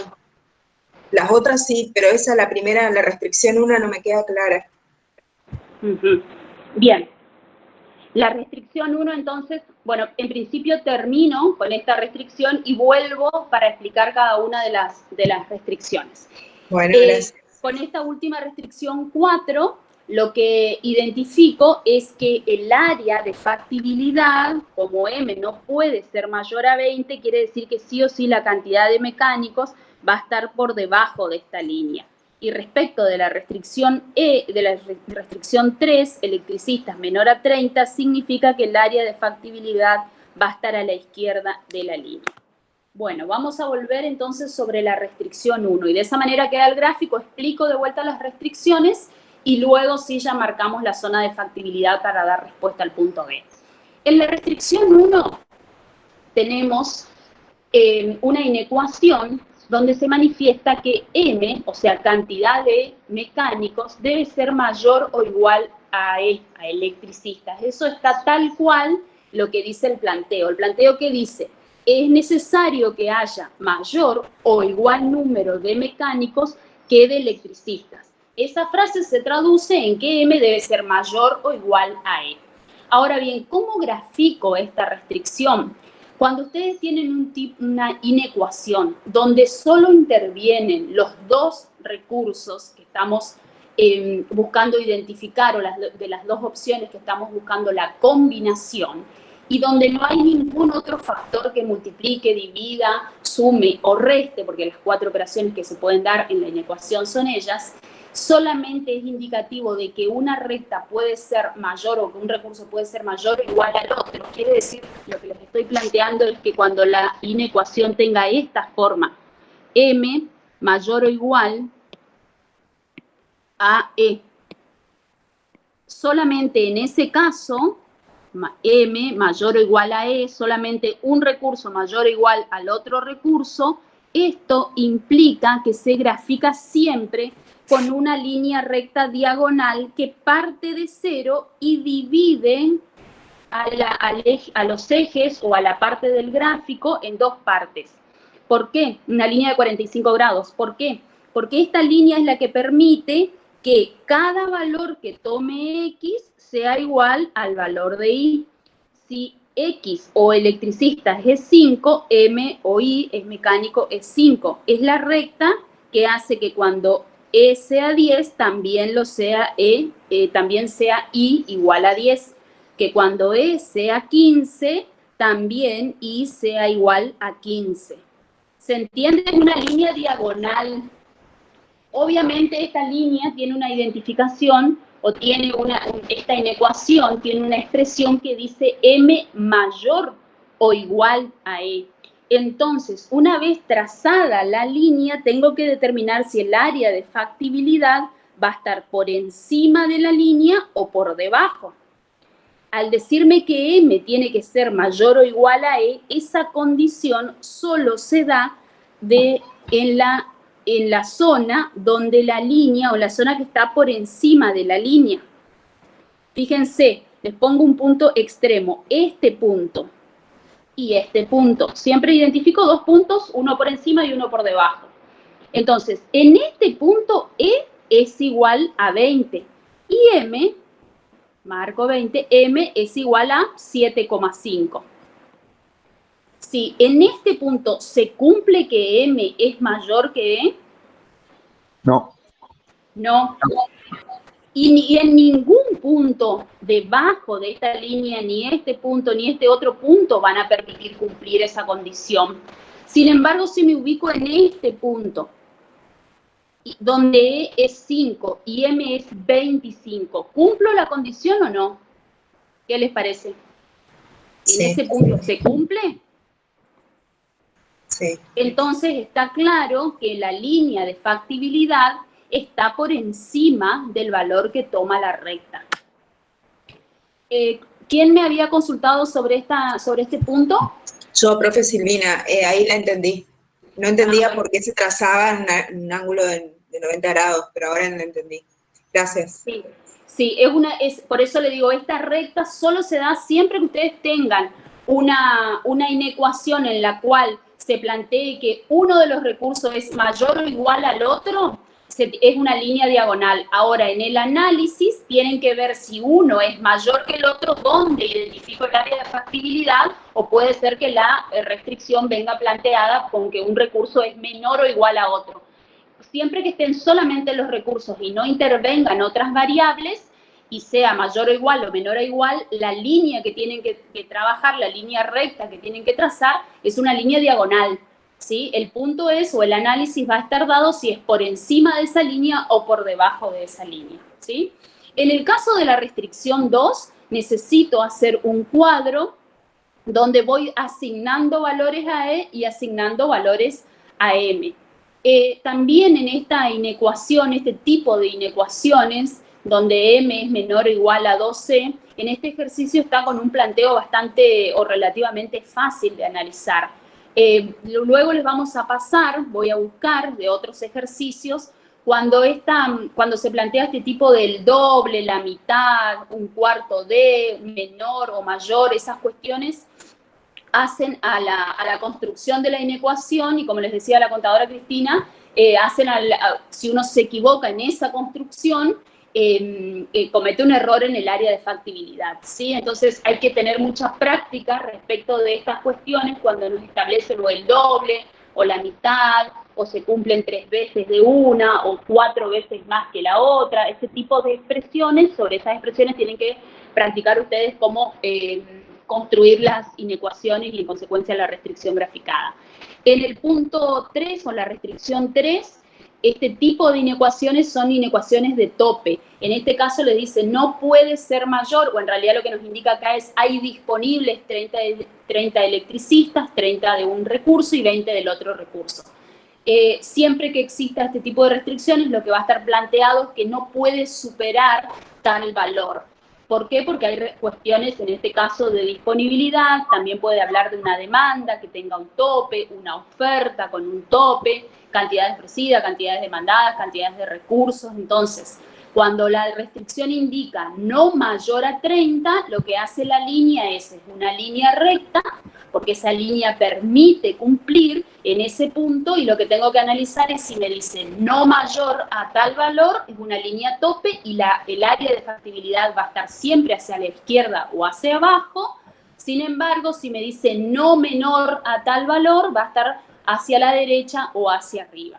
Las otras sí, pero esa, la primera, la restricción 1, no me queda clara. Bien. La restricción 1, entonces, bueno, en principio termino con esta restricción y vuelvo para explicar cada una de las restricciones. Bueno, gracias. Con esta última restricción 4, lo que identifico es que el área de factibilidad, como M no puede ser mayor a 20, quiere decir que sí o sí la cantidad de mecánicos va a estar por debajo de esta línea. Y respecto de la restricción de la restricción 3, electricistas menor a 30, significa que el área de factibilidad va a estar a la izquierda de la línea. Bueno, vamos a volver entonces sobre la restricción 1 y de esa manera queda el gráfico, explico de vuelta las restricciones y luego sí ya marcamos la zona de factibilidad para dar respuesta al punto B. En la restricción 1 tenemos una inecuación donde se manifiesta que M, o sea, cantidad de mecánicos, debe ser mayor o igual a E, a electricistas. Eso está tal cual lo que dice el planteo. El planteo que dice, es necesario que haya mayor o igual número de mecánicos que de electricistas. Esa frase se traduce en que M debe ser mayor o igual a E. Ahora bien, ¿cómo grafico esta restricción? Cuando ustedes tienen una inecuación donde solo intervienen los dos recursos que estamos buscando identificar o de las dos opciones que estamos buscando la combinación y donde no hay ningún otro factor que multiplique, divida, sume o reste, porque las 4 operaciones que se pueden dar en la inecuación son ellas, solamente es indicativo de que una recta puede ser mayor o que un recurso puede ser mayor o igual al otro. Quiere decir, lo que les estoy planteando es que cuando la inecuación tenga esta forma, m mayor o igual a e, solamente en ese caso, m mayor o igual a e, solamente un recurso mayor o igual al otro recurso, esto implica que se grafica siempre con una línea recta diagonal que parte de 0 y divide a los ejes o a la parte del gráfico en dos partes. ¿Por qué? Una línea de 45 grados. ¿Por qué? Porque esta línea es la que permite que cada valor que tome X sea igual al valor de Y. Si X o electricista es 5, M o Y es mecánico es 5. Es la recta que hace que cuando E sea 10, también lo sea también sea Y igual a 10. Que cuando E sea 15, también Y sea igual a 15. ¿Se entiende? Es una línea diagonal. Obviamente esta línea tiene una identificación o tiene esta inecuación tiene una expresión que dice M mayor o igual a E. Entonces, una vez trazada la línea, tengo que determinar si el área de factibilidad va a estar por encima de la línea o por debajo. Al decirme que M tiene que ser mayor o igual a E, esa condición solo se da en la zona donde la línea o la zona que está por encima de la línea. Fíjense, les pongo un punto extremo, este punto y este punto. Siempre identifico dos puntos, uno por encima y uno por debajo. Entonces, en este punto E es igual a 20 y M, marco 20, M es igual a 7,5. Si en este punto se cumple que M es mayor que E, No. no. Y en ningún punto debajo de esta línea, ni este punto ni este otro punto van a permitir cumplir esa condición. Sin embargo, si me ubico en este punto, donde E es 5 y M es 25, ¿cumplo la condición o no? ¿Qué les parece? Sí. ¿En ese punto se cumple? Sí. Entonces está claro que la línea de factibilidad está por encima del valor que toma la recta. ¿Quién me había consultado sobre este punto? Yo, profe Silvina, ahí la entendí. No entendía por qué se trazaba un ángulo de 90 grados, pero ahora la entendí. Gracias. Sí, por eso le digo, esta recta solo se da siempre que ustedes tengan una inecuación en la cual se plantee que uno de los recursos es mayor o igual al otro, es una línea diagonal. Ahora, en el análisis tienen que ver si uno es mayor que el otro, dónde identifico el área de factibilidad, o puede ser que la restricción venga planteada con que un recurso es menor o igual a otro. Siempre que estén solamente los recursos y no intervengan otras variables, y sea mayor o igual o menor o igual, la línea que tienen que trabajar, la línea recta que tienen que trazar, es una línea diagonal, ¿sí? El punto es, o el análisis va a estar dado si es por encima de esa línea o por debajo de esa línea, ¿sí? En el caso de la restricción 2, necesito hacer un cuadro donde voy asignando valores a E y asignando valores a M. También en esta inecuación, este tipo de inecuaciones, donde M es menor o igual a 2C, en este ejercicio está con un planteo bastante o relativamente fácil de analizar. Luego les vamos a pasar, voy a buscar de otros ejercicios, cuando se plantea este tipo del doble, la mitad, un cuarto de, menor o mayor, esas cuestiones hacen a la construcción de la inecuación, y como les decía la contadora Cristina, si uno se equivoca en esa construcción, comete un error en el área de factibilidad, ¿sí? Entonces hay que tener mucha práctica respecto de estas cuestiones cuando nos establecen o el doble, o la mitad, o se cumplen 3 veces de una, o 4 veces más que la otra, ese tipo de expresiones. Sobre esas expresiones tienen que practicar ustedes cómo construir las inecuaciones y en consecuencia la restricción graficada. En el punto 3 o la restricción 3, este tipo de inecuaciones son inecuaciones de tope. En este caso le dice no puede ser mayor, o en realidad lo que nos indica acá es hay disponibles 30 electricistas, 30 de un recurso y 20 del otro recurso. Siempre que exista este tipo de restricciones, lo que va a estar planteado es que no puede superar tal valor. ¿Por qué? Porque hay cuestiones, en este caso, de disponibilidad, también puede hablar de una demanda que tenga un tope, una oferta con un tope, cantidades ofrecidas, cantidades demandadas, cantidades de recursos. Entonces, cuando la restricción indica no mayor a 30, lo que hace la línea es una línea recta, porque esa línea permite cumplir en ese punto, y lo que tengo que analizar es si me dice no mayor a tal valor, es una línea tope, y el área de factibilidad va a estar siempre hacia la izquierda o hacia abajo. Sin embargo, si me dice no menor a tal valor, va a estar hacia la derecha o hacia arriba.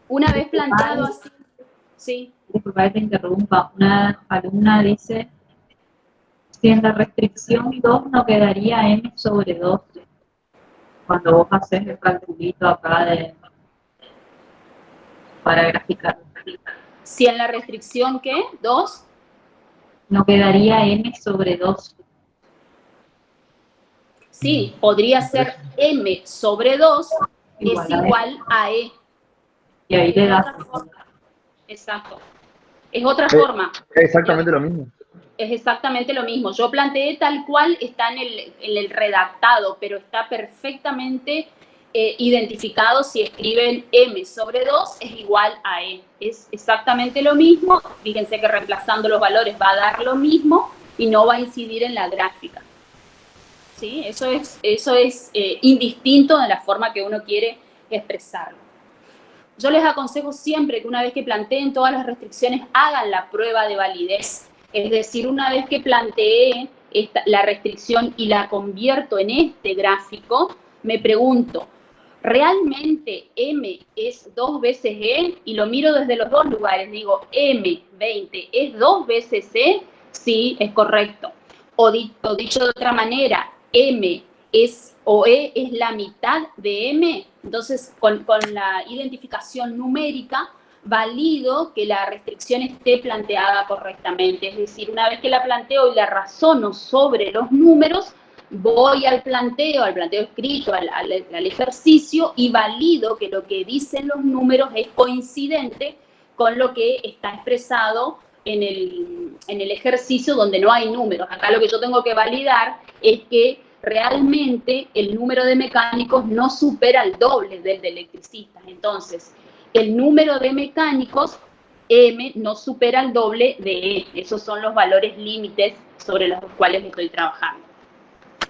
Una vez planteado así, sí. Disculpa que te interrumpa, una alumna dice, si en la restricción 2 no quedaría m sobre 2, cuando vos haces el calculito acá para graficar. Si en la restricción, ¿qué? ¿2? No quedaría m sobre 2. Sí, podría ser m sobre 2 es igual a e. Y ahí le das. Exacto. Es otra forma. Es exactamente lo mismo. Es exactamente lo mismo. Yo planteé tal cual, está en el redactado, pero está perfectamente identificado si escriben m sobre 2 es igual a e. Es exactamente lo mismo. Fíjense que reemplazando los valores va a dar lo mismo y no va a incidir en la gráfica. ¿Sí? Eso es indistinto de la forma que uno quiere expresarlo. Yo les aconsejo siempre que una vez que planteen todas las restricciones, hagan la prueba de validez. Es decir, una vez que planteé la restricción y la convierto en este gráfico, me pregunto, ¿realmente M es 2 veces E? Y lo miro desde los dos lugares. Digo, M20 es 2 veces E. Sí, es correcto. O dicho de otra manera, M o E es la mitad de M. Entonces, con la identificación numérica, valido que la restricción esté planteada correctamente. Es decir, una vez que la planteo y la razono sobre los números, voy al planteo escrito, al ejercicio, y valido que lo que dicen los números es coincidente con lo que está expresado en el ejercicio donde no hay números. Acá lo que yo tengo que validar es que realmente el número de mecánicos no supera el doble del de electricistas. Entonces, el número de mecánicos, M, no supera el doble de E. Esos son los valores límites sobre los cuales estoy trabajando.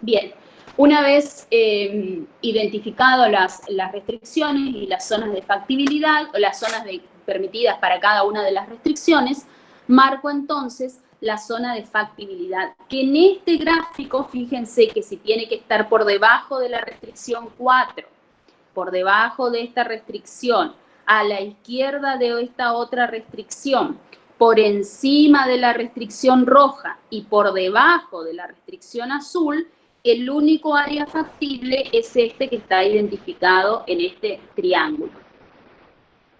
Bien, una vez identificado las restricciones y las zonas de factibilidad, o las zonas permitidas para cada una de las restricciones, marco entonces la zona de factibilidad, que en este gráfico, fíjense que si tiene que estar por debajo de la restricción 4, por debajo de esta restricción, a la izquierda de esta otra restricción, por encima de la restricción roja y por debajo de la restricción azul, el único área factible es este que está identificado en este triángulo.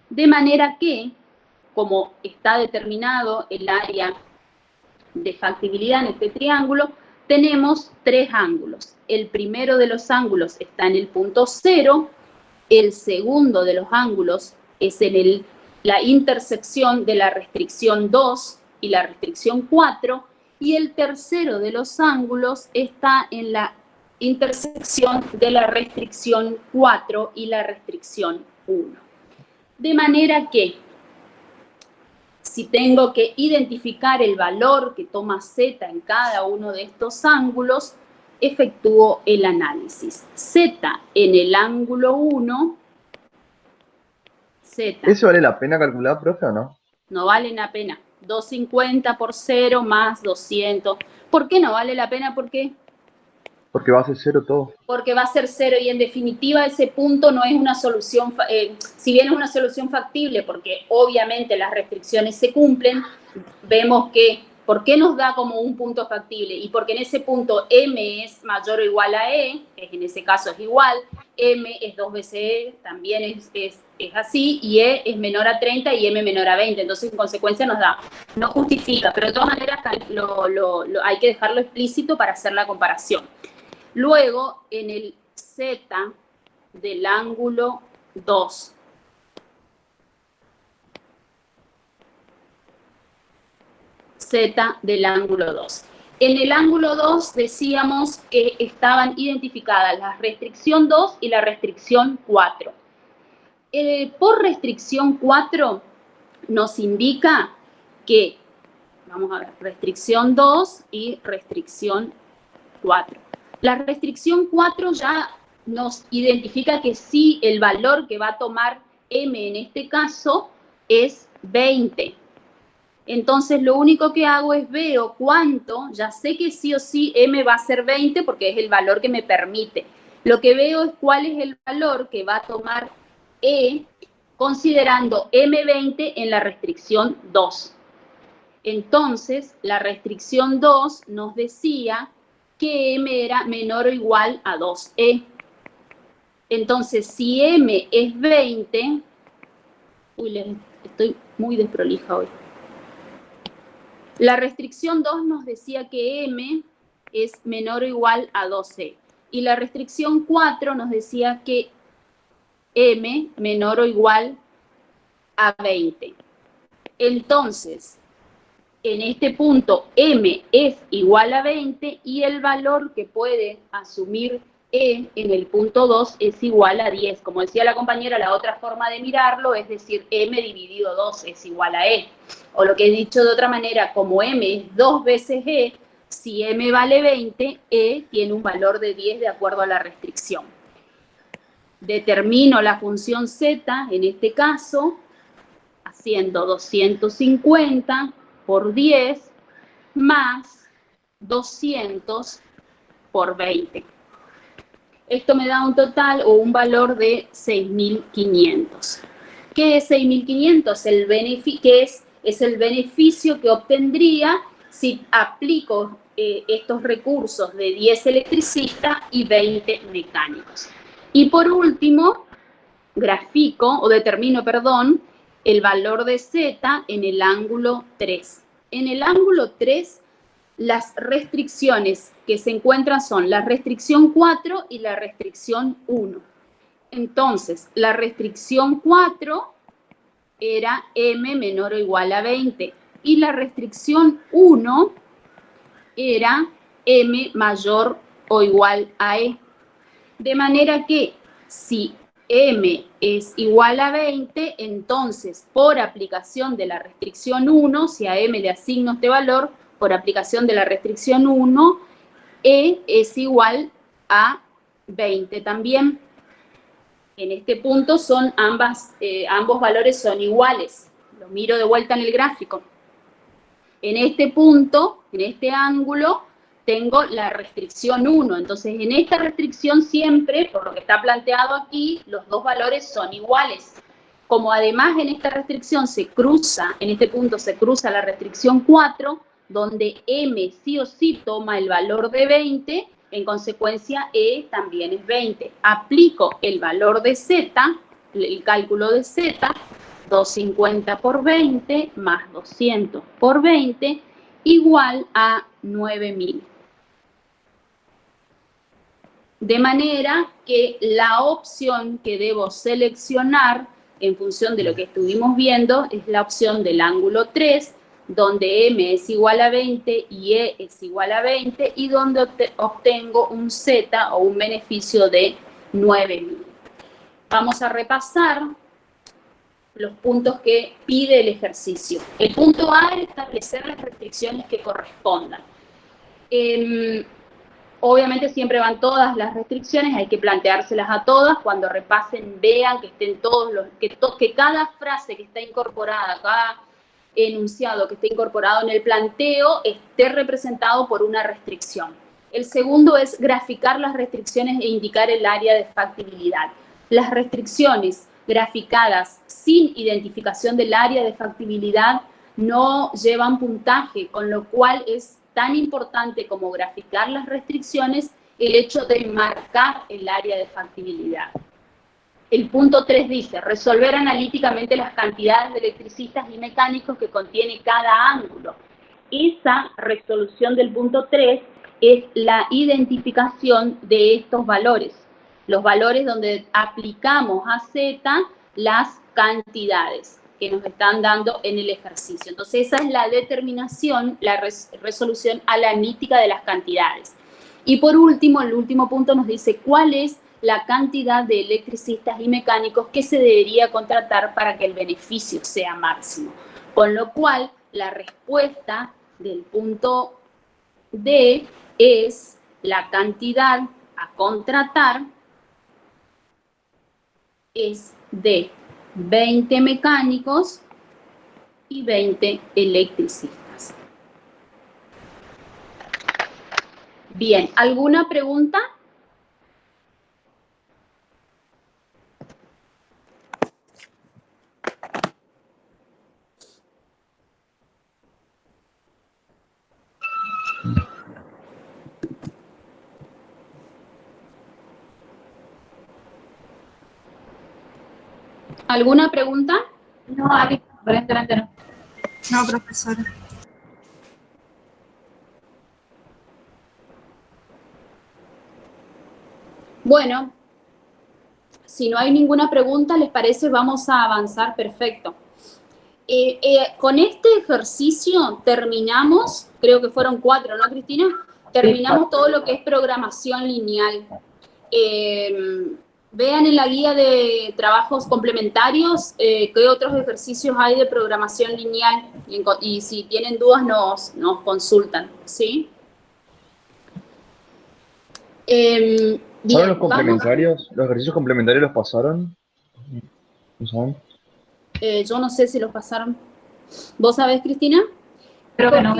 De manera que, como está determinado el área de factibilidad en este triángulo, tenemos 3 ángulos. El primero de los ángulos está en el punto 0, el segundo de los ángulos es en la intersección de la restricción 2 y la restricción 4, y el tercero de los ángulos está en la intersección de la restricción 4 y la restricción 1. De manera que, si tengo que identificar el valor que toma Z en cada uno de estos ángulos, efectúo el análisis. Z en el ángulo 1, Z. ¿Eso vale la pena calcular, profe, o no? No vale la pena. 250 por 0 más 200. ¿Por qué no vale la pena? ¿Por qué? Porque va a ser 0 todo. Porque va a ser 0 y en definitiva ese punto no es una solución, si bien es una solución factible, porque obviamente las restricciones se cumplen, vemos que, ¿por qué nos da como un punto factible? Y porque en ese punto M es mayor o igual a E, que en ese caso es igual, M es 2 veces E, también es así, y E es menor a 30 y M menor a 20, entonces en consecuencia nos da, no justifica, pero de todas maneras hay que dejarlo explícito para hacer la comparación. Luego, en el Z del ángulo 2, Z del ángulo 2. En el ángulo 2 decíamos que estaban identificadas la restricción 2 y la restricción 4. Por restricción 4 nos indica que, vamos a ver, restricción 2 y restricción 4. La restricción 4 ya nos identifica que sí, el valor que va a tomar M en este caso es 20. Entonces, lo único que hago es veo cuánto, ya sé que sí o sí M va a ser 20 porque es el valor que me permite. Lo que veo es cuál es el valor que va a tomar E considerando M20 en la restricción 2. Entonces, la restricción 2 nos decía que M era menor o igual a 2E. Entonces, si M es 20, estoy muy desprolija hoy. La restricción 2 nos decía que M es menor o igual a 2E. Y la restricción 4 nos decía que M menor o igual a 20. Entonces, en este punto M es igual a 20 y el valor que puede asumir E en el punto 2 es igual a 10. Como decía la compañera, la otra forma de mirarlo es decir, M dividido 2 es igual a E. O lo que he dicho de otra manera, como M es 2 veces E, si M vale 20, E tiene un valor de 10 de acuerdo a la restricción. Determino la función Z, en este caso, haciendo 250 por 10 más 200 por 20. Esto me da un total o un valor de 6.500. ¿Qué es 6.500? Es el beneficio que obtendría si aplico estos recursos de 10 electricistas y 20 mecánicos. Y por último, determino el valor de Z en el ángulo 3. En el ángulo 3, las restricciones que se encuentran son la restricción 4 y la restricción 1. Entonces, la restricción 4 era M menor o igual a 20 y la restricción 1 era M mayor o igual a E. De manera que si M es igual a 20, entonces por aplicación de la restricción 1, si a M le asigno este valor, por aplicación de la restricción 1, E es igual a 20 también. En este punto ambos valores son iguales. Lo miro de vuelta en el gráfico. En este punto, en este ángulo, tengo la restricción 1. Entonces, en esta restricción siempre, por lo que está planteado aquí, los dos valores son iguales. Como además en esta restricción en este punto se cruza la restricción 4, donde M sí o sí toma el valor de 20, en consecuencia E también es 20. Aplico el valor de Z, el cálculo de Z, 250 por 20 más 200 por 20, igual a 9.000. De manera que la opción que debo seleccionar en función de lo que estuvimos viendo es la opción del ángulo 3, donde M es igual a 20 y E es igual a 20 y donde obtengo un Z o un beneficio de 9.000. Vamos a repasar los puntos que pide el ejercicio. El punto A es establecer las restricciones que correspondan. Obviamente siempre van todas las restricciones, hay que planteárselas a todas. Cuando repasen, vean que estén que cada frase que está incorporada, cada enunciado que esté incorporado en el planteo esté representado por una restricción. El segundo es graficar las restricciones e indicar el área de factibilidad. Las restricciones graficadas sin identificación del área de factibilidad no llevan puntaje, con lo cual es tan importante como graficar las restricciones, el hecho de marcar el área de factibilidad. El punto 3 dice, resolver analíticamente las cantidades de electricistas y mecánicos que contiene cada ángulo. Esa resolución del punto 3 es la identificación de estos valores. Los valores donde aplicamos a Z las cantidades que nos están dando en el ejercicio. Entonces esa es la determinación, la resolución analítica de las cantidades. Y por último, el último punto nos dice cuál es la cantidad de electricistas y mecánicos que se debería contratar para que el beneficio sea máximo. Con lo cual, la respuesta del punto D es la cantidad a contratar es de 20 mecánicos y 20 electricistas. Bien, ¿alguna pregunta? ¿Alguna pregunta? No, Ari, aparentemente no. No, profesora. Bueno, si no hay ninguna pregunta, ¿les parece? Vamos a avanzar, perfecto. Con este ejercicio terminamos, creo que fueron 4, ¿no, Cristina? Terminamos todo lo que es programación lineal. Vean en la guía de trabajos complementarios qué otros ejercicios hay de programación lineal y si tienen dudas nos consultan, ¿sí? Bien, ¿Saben los complementarios? ¿Los ejercicios complementarios los pasaron? ¿No saben? Yo no sé si los pasaron. ¿Vos sabés, Cristina? Creo que no.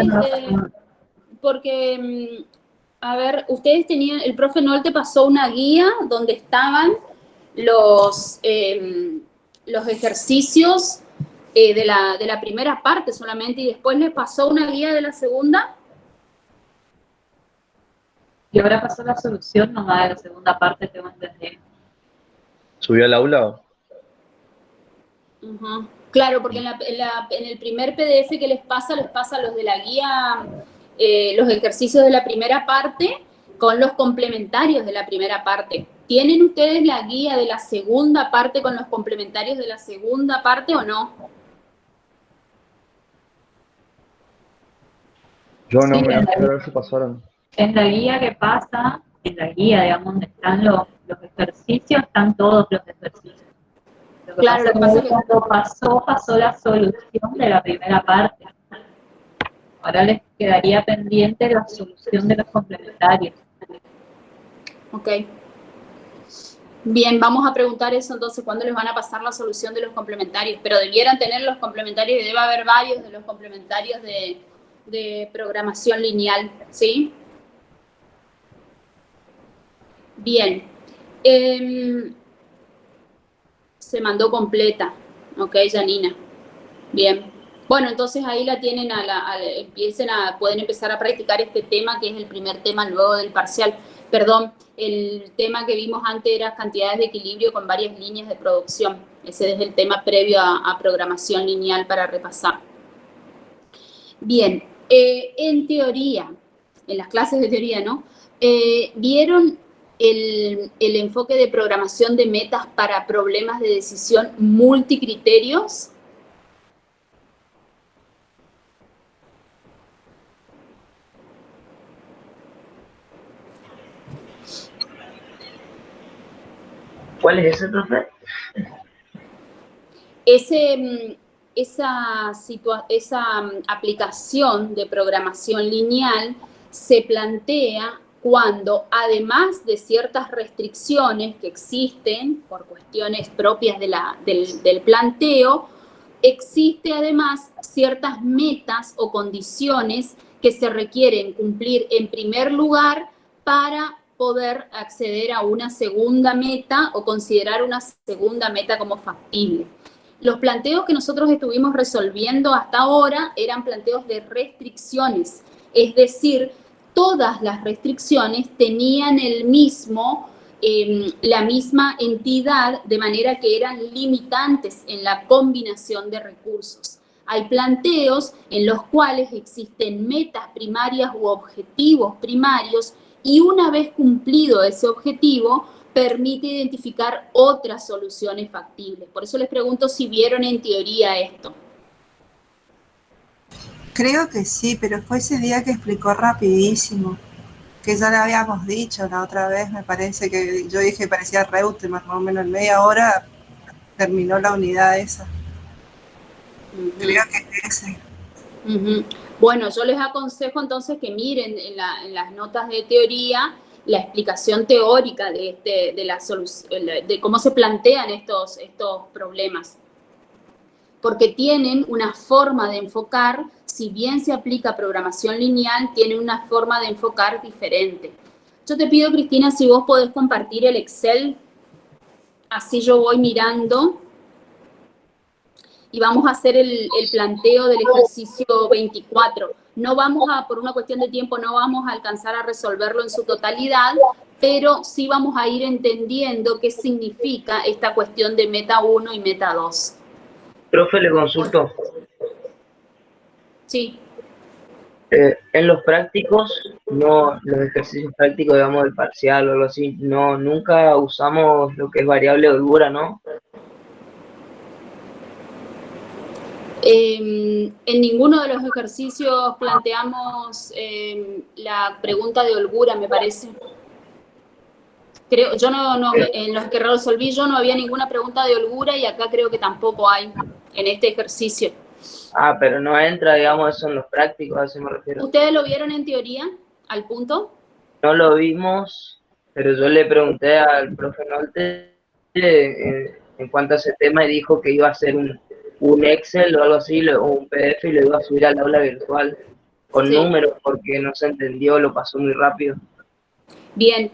Porque, a ver, ustedes tenían, el profe Noel te pasó una guía donde estaban los ejercicios de la primera parte solamente y después les pasó una guía de la segunda. Y ahora pasó la solución nomás de la segunda parte, tengo entendido. ¿Subió al aula? Uh-huh. Claro, porque en el primer PDF que les pasa los de la guía, los ejercicios de la primera parte con los complementarios de la primera parte. ¿Tienen ustedes la guía de la segunda parte con los complementarios de la segunda parte o no? Yo no, Sí, me voy a ver si pasaron. En la guía que pasa, en la guía, digamos, donde están los ejercicios, están todos los ejercicios. Lo que Claro, pasa lo que pasa es que cuando pasó la solución de la primera parte. Ahora les quedaría pendiente la solución de los complementarios. Ok. Bien, vamos a preguntar eso entonces, ¿cuándo les van a pasar la solución de los complementarios? Pero debieran tener los complementarios y debe haber varios de los complementarios de programación lineal, ¿sí? Bien. Se mandó completa. Ok, Janina. Bien. Bueno, entonces ahí la tienen, pueden empezar a practicar este tema, que es el primer tema luego del parcial. Perdón, el tema que vimos antes era cantidades de equilibrio con varias líneas de producción. Ese es el tema previo a programación lineal para repasar. Bien, en teoría, en las clases de teoría, ¿no? ¿Vieron el enfoque de programación de metas para problemas de decisión multicriterios? ¿Cuál es ese, profe? Esa aplicación de programación lineal se plantea cuando, además de ciertas restricciones que existen por cuestiones propias del planteo, existe además ciertas metas o condiciones que se requieren cumplir en primer lugar para poder acceder a una segunda meta o considerar una segunda meta como factible. Los planteos que nosotros estuvimos resolviendo hasta ahora eran planteos de restricciones, es decir, todas las restricciones tenían el mismo, la misma entidad, de manera que eran limitantes en la combinación de recursos. Hay planteos en los cuales existen metas primarias u objetivos primarios y una vez cumplido ese objetivo, permite identificar otras soluciones factibles. Por eso les pregunto si vieron en teoría esto. Creo que sí, pero fue ese día que explicó rapidísimo, que ya le habíamos dicho la otra vez, me parece que yo dije que parecía Reutemann, más o menos en media hora terminó la unidad esa. Creo que es ese. Bueno, yo les aconsejo entonces que miren en las notas de teoría la explicación teórica de la solución, de cómo se plantean estos problemas. Porque tienen una forma de enfocar, si bien se aplica programación lineal, tienen una forma de enfocar diferente. Yo te pido, Cristina, si vos podés compartir el Excel, así yo voy mirando. Y vamos a hacer el planteo del ejercicio 24. No vamos a, por una cuestión de tiempo, no vamos a alcanzar a resolverlo en su totalidad, pero sí vamos a ir entendiendo qué significa esta cuestión de meta 1 y meta 2. Profe, le consulto. Sí. En los prácticos, no, los ejercicios prácticos, digamos, del parcial o algo así, no, nunca usamos lo que es variable de holgura, ¿no? En ninguno de los ejercicios planteamos la pregunta de holgura, me parece. Creo, yo no, en los que resolví yo no había ninguna pregunta de holgura y acá creo que tampoco hay en este ejercicio. Ah, pero no entra, digamos, eso en los prácticos, a eso me refiero. ¿Ustedes lo vieron en teoría, al punto? No lo vimos, pero yo le pregunté al profe Nolte en cuanto a ese tema y dijo que iba a hacer un Excel o algo así, o un PDF y lo iba a subir al aula virtual con números porque no se entendió, lo pasó muy rápido. Bien,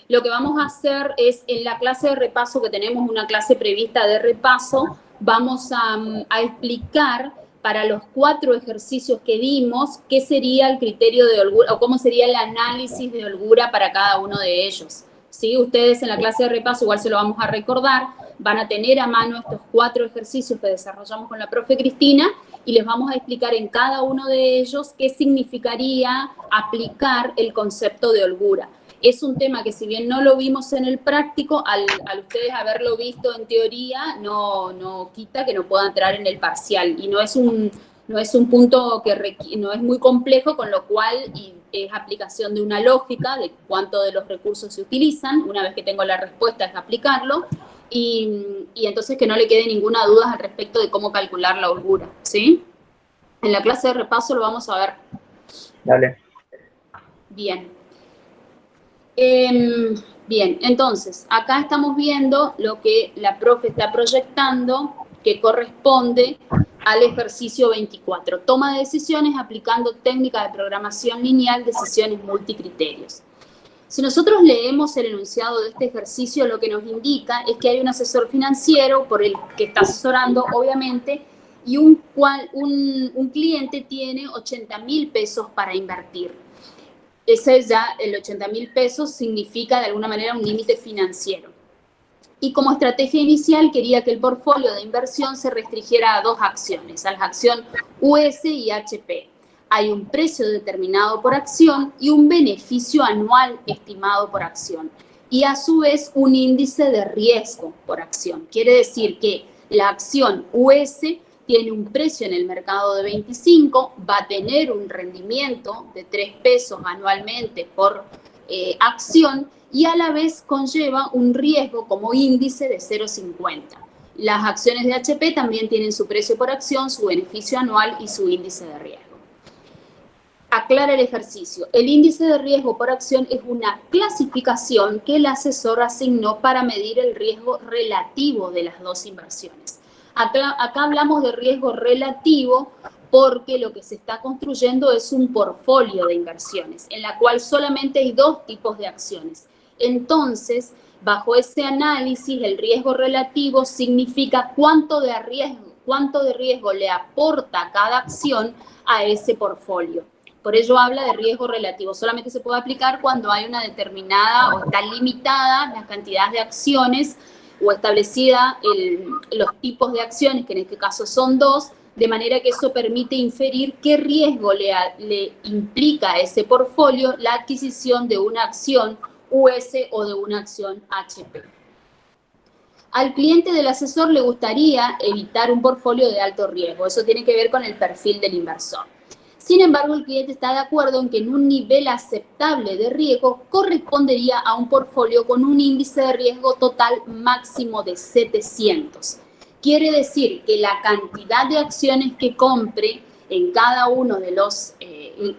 lo que vamos a hacer es en la clase de repaso, que tenemos una clase prevista de repaso, vamos a explicar para los 4 ejercicios que dimos qué sería el criterio de holgura o cómo sería el análisis de holgura para cada uno de ellos. ¿Sí? Ustedes en la clase de repaso, igual se lo vamos a recordar, van a tener a mano estos 4 ejercicios que desarrollamos con la profe Cristina y les vamos a explicar en cada uno de ellos qué significaría aplicar el concepto de holgura. Es un tema que si bien no lo vimos en el práctico, al ustedes haberlo visto en teoría, no quita que no pueda entrar en el parcial. Y no es un punto que no es muy complejo, con lo cual es aplicación de una lógica de cuánto de los recursos se utilizan. Una vez que tengo la respuesta es aplicarlo. Y entonces que no le quede ninguna duda al respecto de cómo calcular la holgura, ¿sí? En la clase de repaso lo vamos a ver. Dale. Bien. Bien, entonces, acá estamos viendo lo que la profe está proyectando, que corresponde al ejercicio 24. Toma de decisiones aplicando técnicas de programación lineal, decisiones multicriterios. Si nosotros leemos el enunciado de este ejercicio, lo que nos indica es que hay un asesor financiero por el que está asesorando, obviamente, y un cliente tiene 80.000 pesos para invertir. Ese ya, el 80.000 pesos significa de alguna manera un límite financiero. Y como estrategia inicial quería que el portfolio de inversión se restringiera a 2 acciones, a las acciones US y HP. Hay un precio determinado por acción y un beneficio anual estimado por acción. Y a su vez un índice de riesgo por acción. Quiere decir que la acción US tiene un precio en el mercado de 25, va a tener un rendimiento de 3 pesos anualmente por acción y a la vez conlleva un riesgo como índice de 0,50. Las acciones de HP también tienen su precio por acción, su beneficio anual y su índice de riesgo. Aclara el ejercicio. El índice de riesgo por acción es una clasificación que el asesor asignó para medir el riesgo relativo de las 2 inversiones. Acá hablamos de riesgo relativo porque lo que se está construyendo es un portfolio de inversiones, en la cual solamente hay 2 tipos de acciones. Entonces, bajo ese análisis, el riesgo relativo significa cuánto de riesgo le aporta cada acción a ese portfolio. Por ello habla de riesgo relativo. Solamente se puede aplicar cuando hay una determinada o está limitada la cantidad de acciones o establecida los tipos de acciones, que en este caso son 2, de manera que eso permite inferir qué riesgo le implica a ese portfolio la adquisición de una acción US o de una acción HP. Al cliente del asesor le gustaría evitar un portfolio de alto riesgo. Eso tiene que ver con el perfil del inversor. Sin embargo, el cliente está de acuerdo en que en un nivel aceptable de riesgo correspondería a un portfolio con un índice de riesgo total máximo de 700. Quiere decir que la cantidad de acciones que compre en cada uno de los,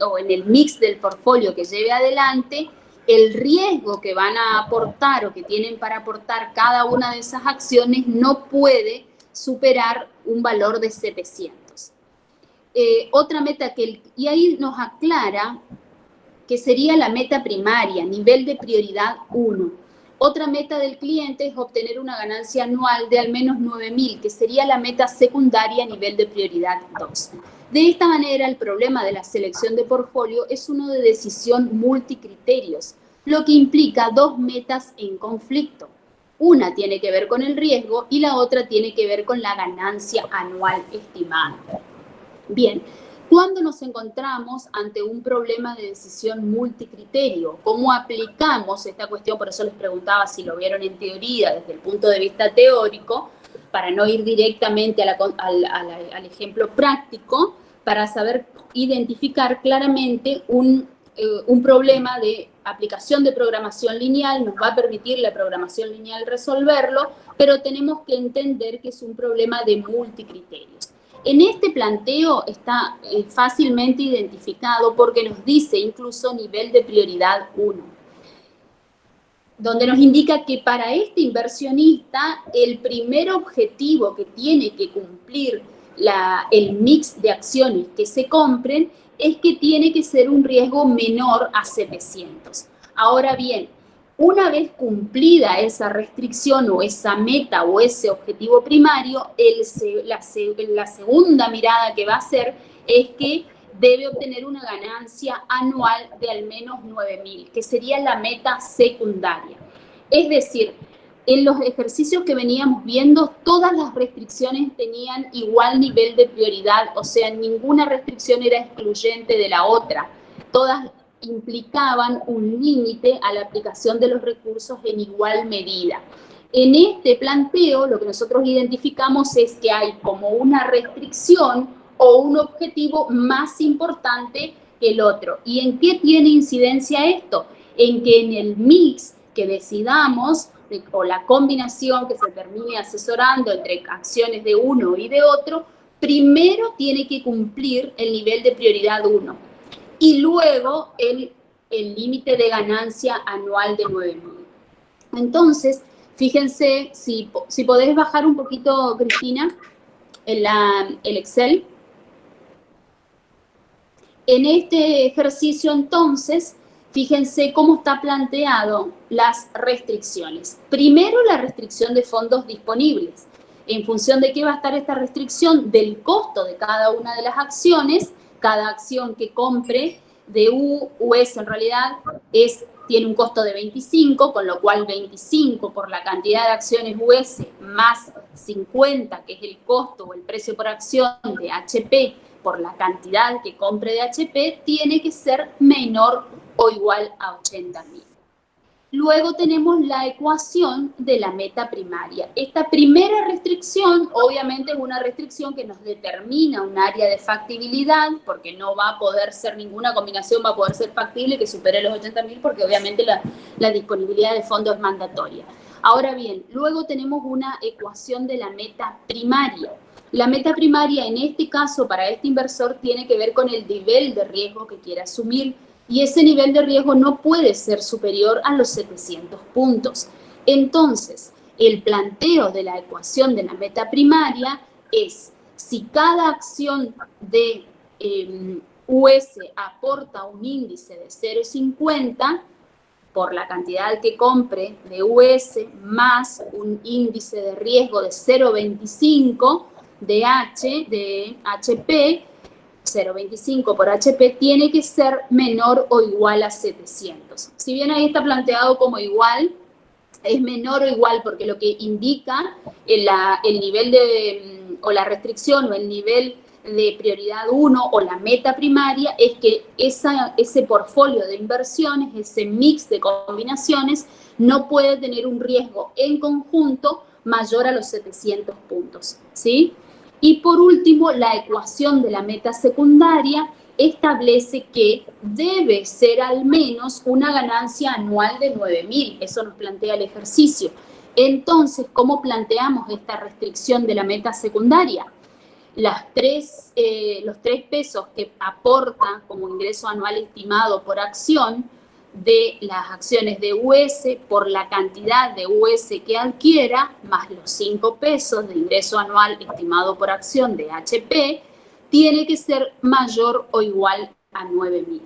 o en el mix del portfolio que lleve adelante, el riesgo que van a aportar o que tienen para aportar cada una de esas acciones no puede superar un valor de 700. Otra meta y ahí nos aclara que sería la meta primaria, nivel de prioridad 1. Otra meta del cliente es obtener una ganancia anual de al menos 9.000, que sería la meta secundaria, nivel de prioridad 2. De esta manera, el problema de la selección de portfolio es uno de decisión multicriterios, lo que implica 2 metas en conflicto. Una tiene que ver con el riesgo y la otra tiene que ver con la ganancia anual estimada. Bien, ¿cuándo nos encontramos ante un problema de decisión multicriterio? ¿Cómo aplicamos esta cuestión? Por eso les preguntaba si lo vieron en teoría, desde el punto de vista teórico, para no ir directamente al ejemplo práctico, para saber identificar claramente un problema de aplicación de programación lineal. Nos va a permitir la programación lineal resolverlo, pero tenemos que entender que es un problema de multicriterios. En este planteo está fácilmente identificado porque nos dice incluso nivel de prioridad 1, donde nos indica que para este inversionista el primer objetivo que tiene que cumplir el mix de acciones que se compren es que tiene que ser un riesgo menor a 700. Ahora bien, una vez cumplida esa restricción o esa meta o ese objetivo primario, la segunda mirada que va a hacer es que debe obtener una ganancia anual de al menos 9.000, que sería la meta secundaria. Es decir, en los ejercicios que veníamos viendo, todas las restricciones tenían igual nivel de prioridad, o sea, ninguna restricción era excluyente de la otra. Todas implicaban un límite a la aplicación de los recursos en igual medida. En este planteo, lo que nosotros identificamos es que hay como una restricción o un objetivo más importante que el otro. ¿Y en qué tiene incidencia esto? En que en el mix que decidamos, o la combinación que se termine asesorando entre acciones de uno y de otro, primero tiene que cumplir el nivel de prioridad 1 y luego el límite de ganancia anual de 9.000. Entonces, fíjense, si podés bajar un poquito, Cristina, el Excel. En este ejercicio, entonces, fíjense cómo está planteado las restricciones. Primero, la restricción de fondos disponibles. ¿En función de qué va a estar esta restricción? Del costo de cada una de las acciones. Cada acción que compre de US en realidad tiene un costo de 25, con lo cual 25 por la cantidad de acciones US más 50, que es el costo o el precio por acción de HP, por la cantidad que compre de HP, tiene que ser menor o igual a 80.000. Luego tenemos la ecuación de la meta primaria. Esta primera restricción, obviamente, es una restricción que nos determina un área de factibilidad, porque no va a poder ser ninguna combinación, va a poder ser factible que supere los 80.000, porque obviamente la disponibilidad de fondos es mandatoria. Ahora bien, luego tenemos una ecuación de la meta primaria. La meta primaria, en este caso, para este inversor, tiene que ver con el nivel de riesgo que quiere asumir, y ese nivel de riesgo no puede ser superior a los 700 puntos. Entonces, el planteo de la ecuación de la meta primaria es: si cada acción de US aporta un índice de 0,50 por la cantidad que compre de US más un índice de riesgo de 0,25 de HP, 0,25 por HP tiene que ser menor o igual a 700. Si bien ahí está planteado como igual, es menor o igual porque lo que indica el nivel o la restricción o el nivel de prioridad 1 o la meta primaria es que ese portfolio de inversiones, ese mix de combinaciones, no puede tener un riesgo en conjunto mayor a los 700 puntos, ¿sí? Y por último, la ecuación de la meta secundaria establece que debe ser al menos una ganancia anual de 9.000. Eso nos plantea el ejercicio. Entonces, ¿cómo planteamos esta restricción de la meta secundaria? Los 3 pesos que aporta como ingreso anual estimado por acción de las acciones de US por la cantidad de US que adquiera, más los 5 pesos de ingreso anual estimado por acción de HP, tiene que ser mayor o igual a 9.000.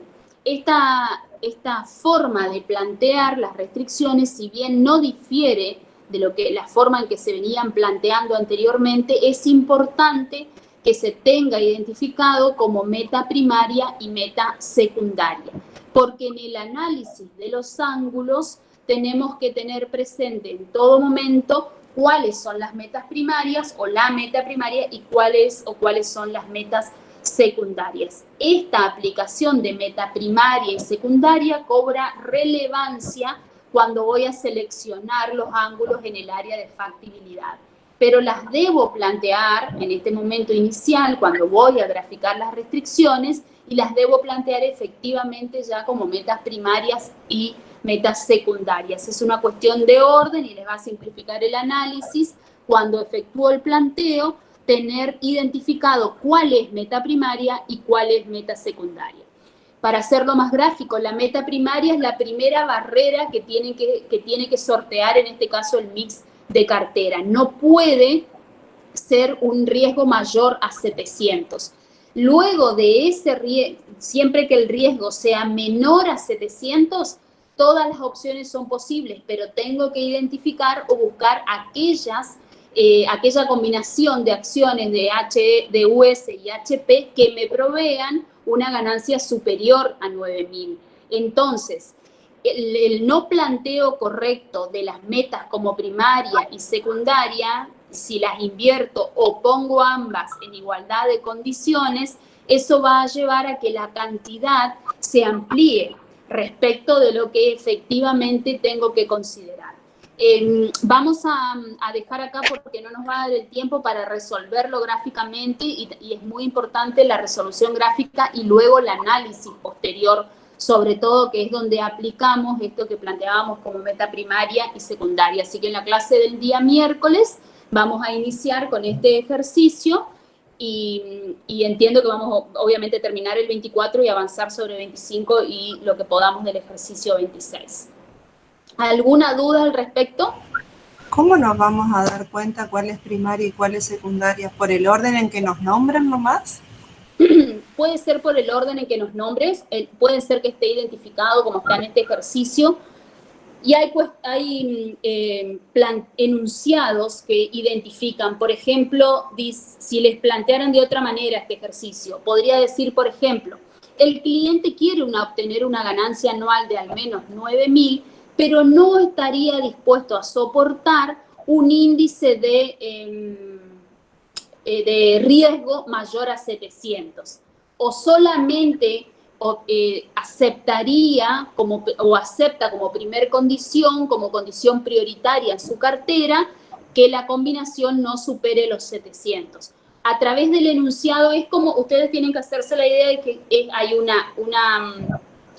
Esta forma de plantear las restricciones, si bien no difiere de la forma en que se venían planteando anteriormente, es importante que se tenga identificado como meta primaria y meta secundaria, porque en el análisis de los ángulos tenemos que tener presente en todo momento cuáles son las metas primarias o la meta primaria y cuáles son las metas secundarias. Esta aplicación de meta primaria y secundaria cobra relevancia cuando voy a seleccionar los ángulos en el área de factibilidad, pero las debo plantear en este momento inicial cuando voy a graficar las restricciones y las debo plantear efectivamente ya como metas primarias y metas secundarias. Es una cuestión de orden y les va a simplificar el análisis cuando efectúo el planteo, tener identificado cuál es meta primaria y cuál es meta secundaria. Para hacerlo más gráfico, la meta primaria es la primera barrera que tiene que sortear, en este caso, el mix de cartera. No puede ser un riesgo mayor a 700. Luego de ese riesgo, siempre que el riesgo sea menor a 700, todas las opciones son posibles, pero tengo que identificar o buscar aquella combinación de acciones de US y HP que me provean una ganancia superior a 9.000. Entonces, el no planteo correcto de las metas como primaria y secundaria, si las invierto o pongo ambas en igualdad de condiciones, eso va a llevar a que la cantidad se amplíe respecto de lo que efectivamente tengo que considerar. Vamos a dejar acá porque no nos va a dar el tiempo para resolverlo gráficamente y es muy importante la resolución gráfica y luego el análisis posterior, sobre todo que es donde aplicamos esto que planteábamos como meta primaria y secundaria. Así que en la clase del día miércoles vamos a iniciar con este ejercicio y entiendo que vamos obviamente a terminar el 24 y avanzar sobre 25 y lo que podamos del ejercicio 26. ¿Alguna duda al respecto? ¿Cómo nos vamos a dar cuenta cuál es primaria y cuál es secundaria? ¿Por el orden en que nos nombran nomás? Puede ser por el orden en que nos nombres, puede ser que esté identificado como está en este ejercicio, y hay enunciados que identifican, por ejemplo, si les plantearan de otra manera este ejercicio, podría decir, por ejemplo, el cliente quiere obtener una ganancia anual de al menos 9.000, pero no estaría dispuesto a soportar un índice de riesgo mayor a 700, o solamente aceptaría o acepta como primer condición, como condición prioritaria en su cartera, que la combinación no supere los 700. A través del enunciado es como ustedes tienen que hacerse la idea de que hay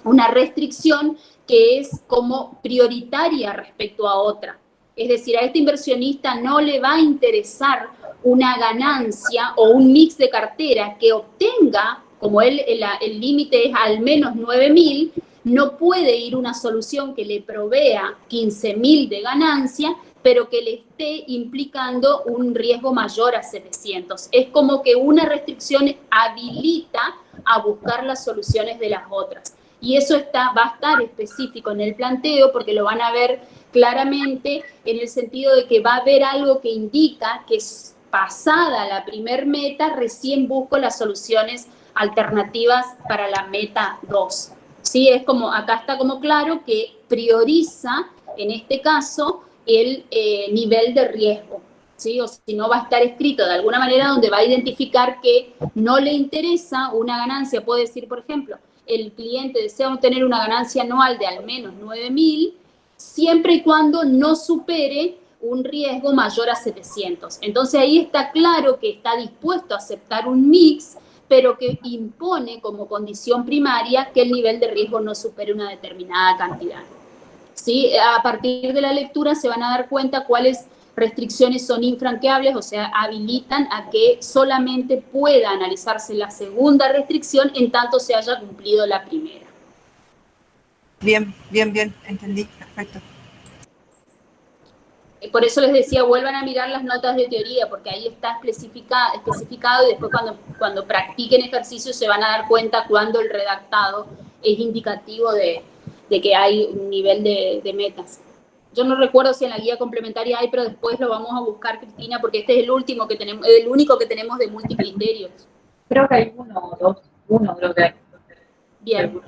una restricción que es como prioritaria respecto a otra. Es decir, a este inversionista no le va a interesar una ganancia o un mix de cartera que obtenga, como el límite es al menos 9.000, no puede ir una solución que le provea 15.000 de ganancia, pero que le esté implicando un riesgo mayor a 700. Es como que una restricción habilita a buscar las soluciones de las otras. Y eso va a estar específico en el planteo porque lo van a ver claramente en el sentido de que va a haber algo que indica que pasada la primer meta recién busco las soluciones alternativas para la meta 2. ¿Sí? Es como, acá está como claro que prioriza, en este caso, el nivel de riesgo. ¿Sí? O si no, va a estar escrito de alguna manera donde va a identificar que no le interesa una ganancia. Puede decir, por ejemplo, el cliente desea obtener una ganancia anual de al menos 9.000, siempre y cuando no supere un riesgo mayor a 700. Entonces ahí está claro que está dispuesto a aceptar un mix, pero que impone como condición primaria que el nivel de riesgo no supere una determinada cantidad. ¿Sí? A partir de la lectura se van a dar cuenta cuáles restricciones son infranqueables, o sea, habilitan a que solamente pueda analizarse la segunda restricción en tanto se haya cumplido la primera. Bien, bien, bien, entendí, perfecto. Por eso les decía, vuelvan a mirar las notas de teoría, porque ahí está especificado y después cuando practiquen ejercicios se van a dar cuenta cuando el redactado es indicativo de que hay un nivel de metas. Yo no recuerdo si en la guía complementaria hay, pero después lo vamos a buscar, Cristina, porque este es el último que tenemos, el único que tenemos de multicriterios. Creo que hay uno creo que hay. Bien.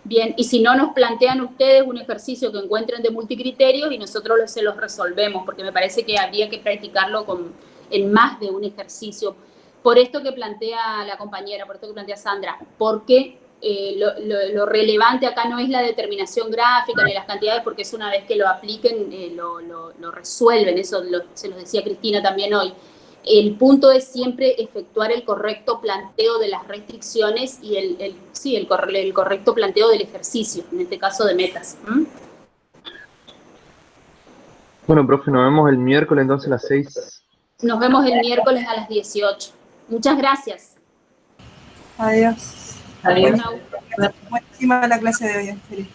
Bien, y si no, nos plantean ustedes un ejercicio que encuentren de multicriterios y nosotros se los resolvemos, porque me parece que habría que practicarlo en más de un ejercicio. Por esto que plantea la compañera, por esto que plantea Sandra, porque lo relevante acá no es la determinación gráfica ni las cantidades, porque es una vez que lo apliquen, lo resuelven, eso se los decía Cristina también hoy. El punto es siempre efectuar el correcto planteo de las restricciones y el correcto planteo del ejercicio, en este caso de metas. Bueno, profe, nos vemos el miércoles entonces a las 6. Nos vemos el miércoles a las 18. Muchas gracias. Adiós. Adiós. Chau. Buenísima la clase de hoy, en serio.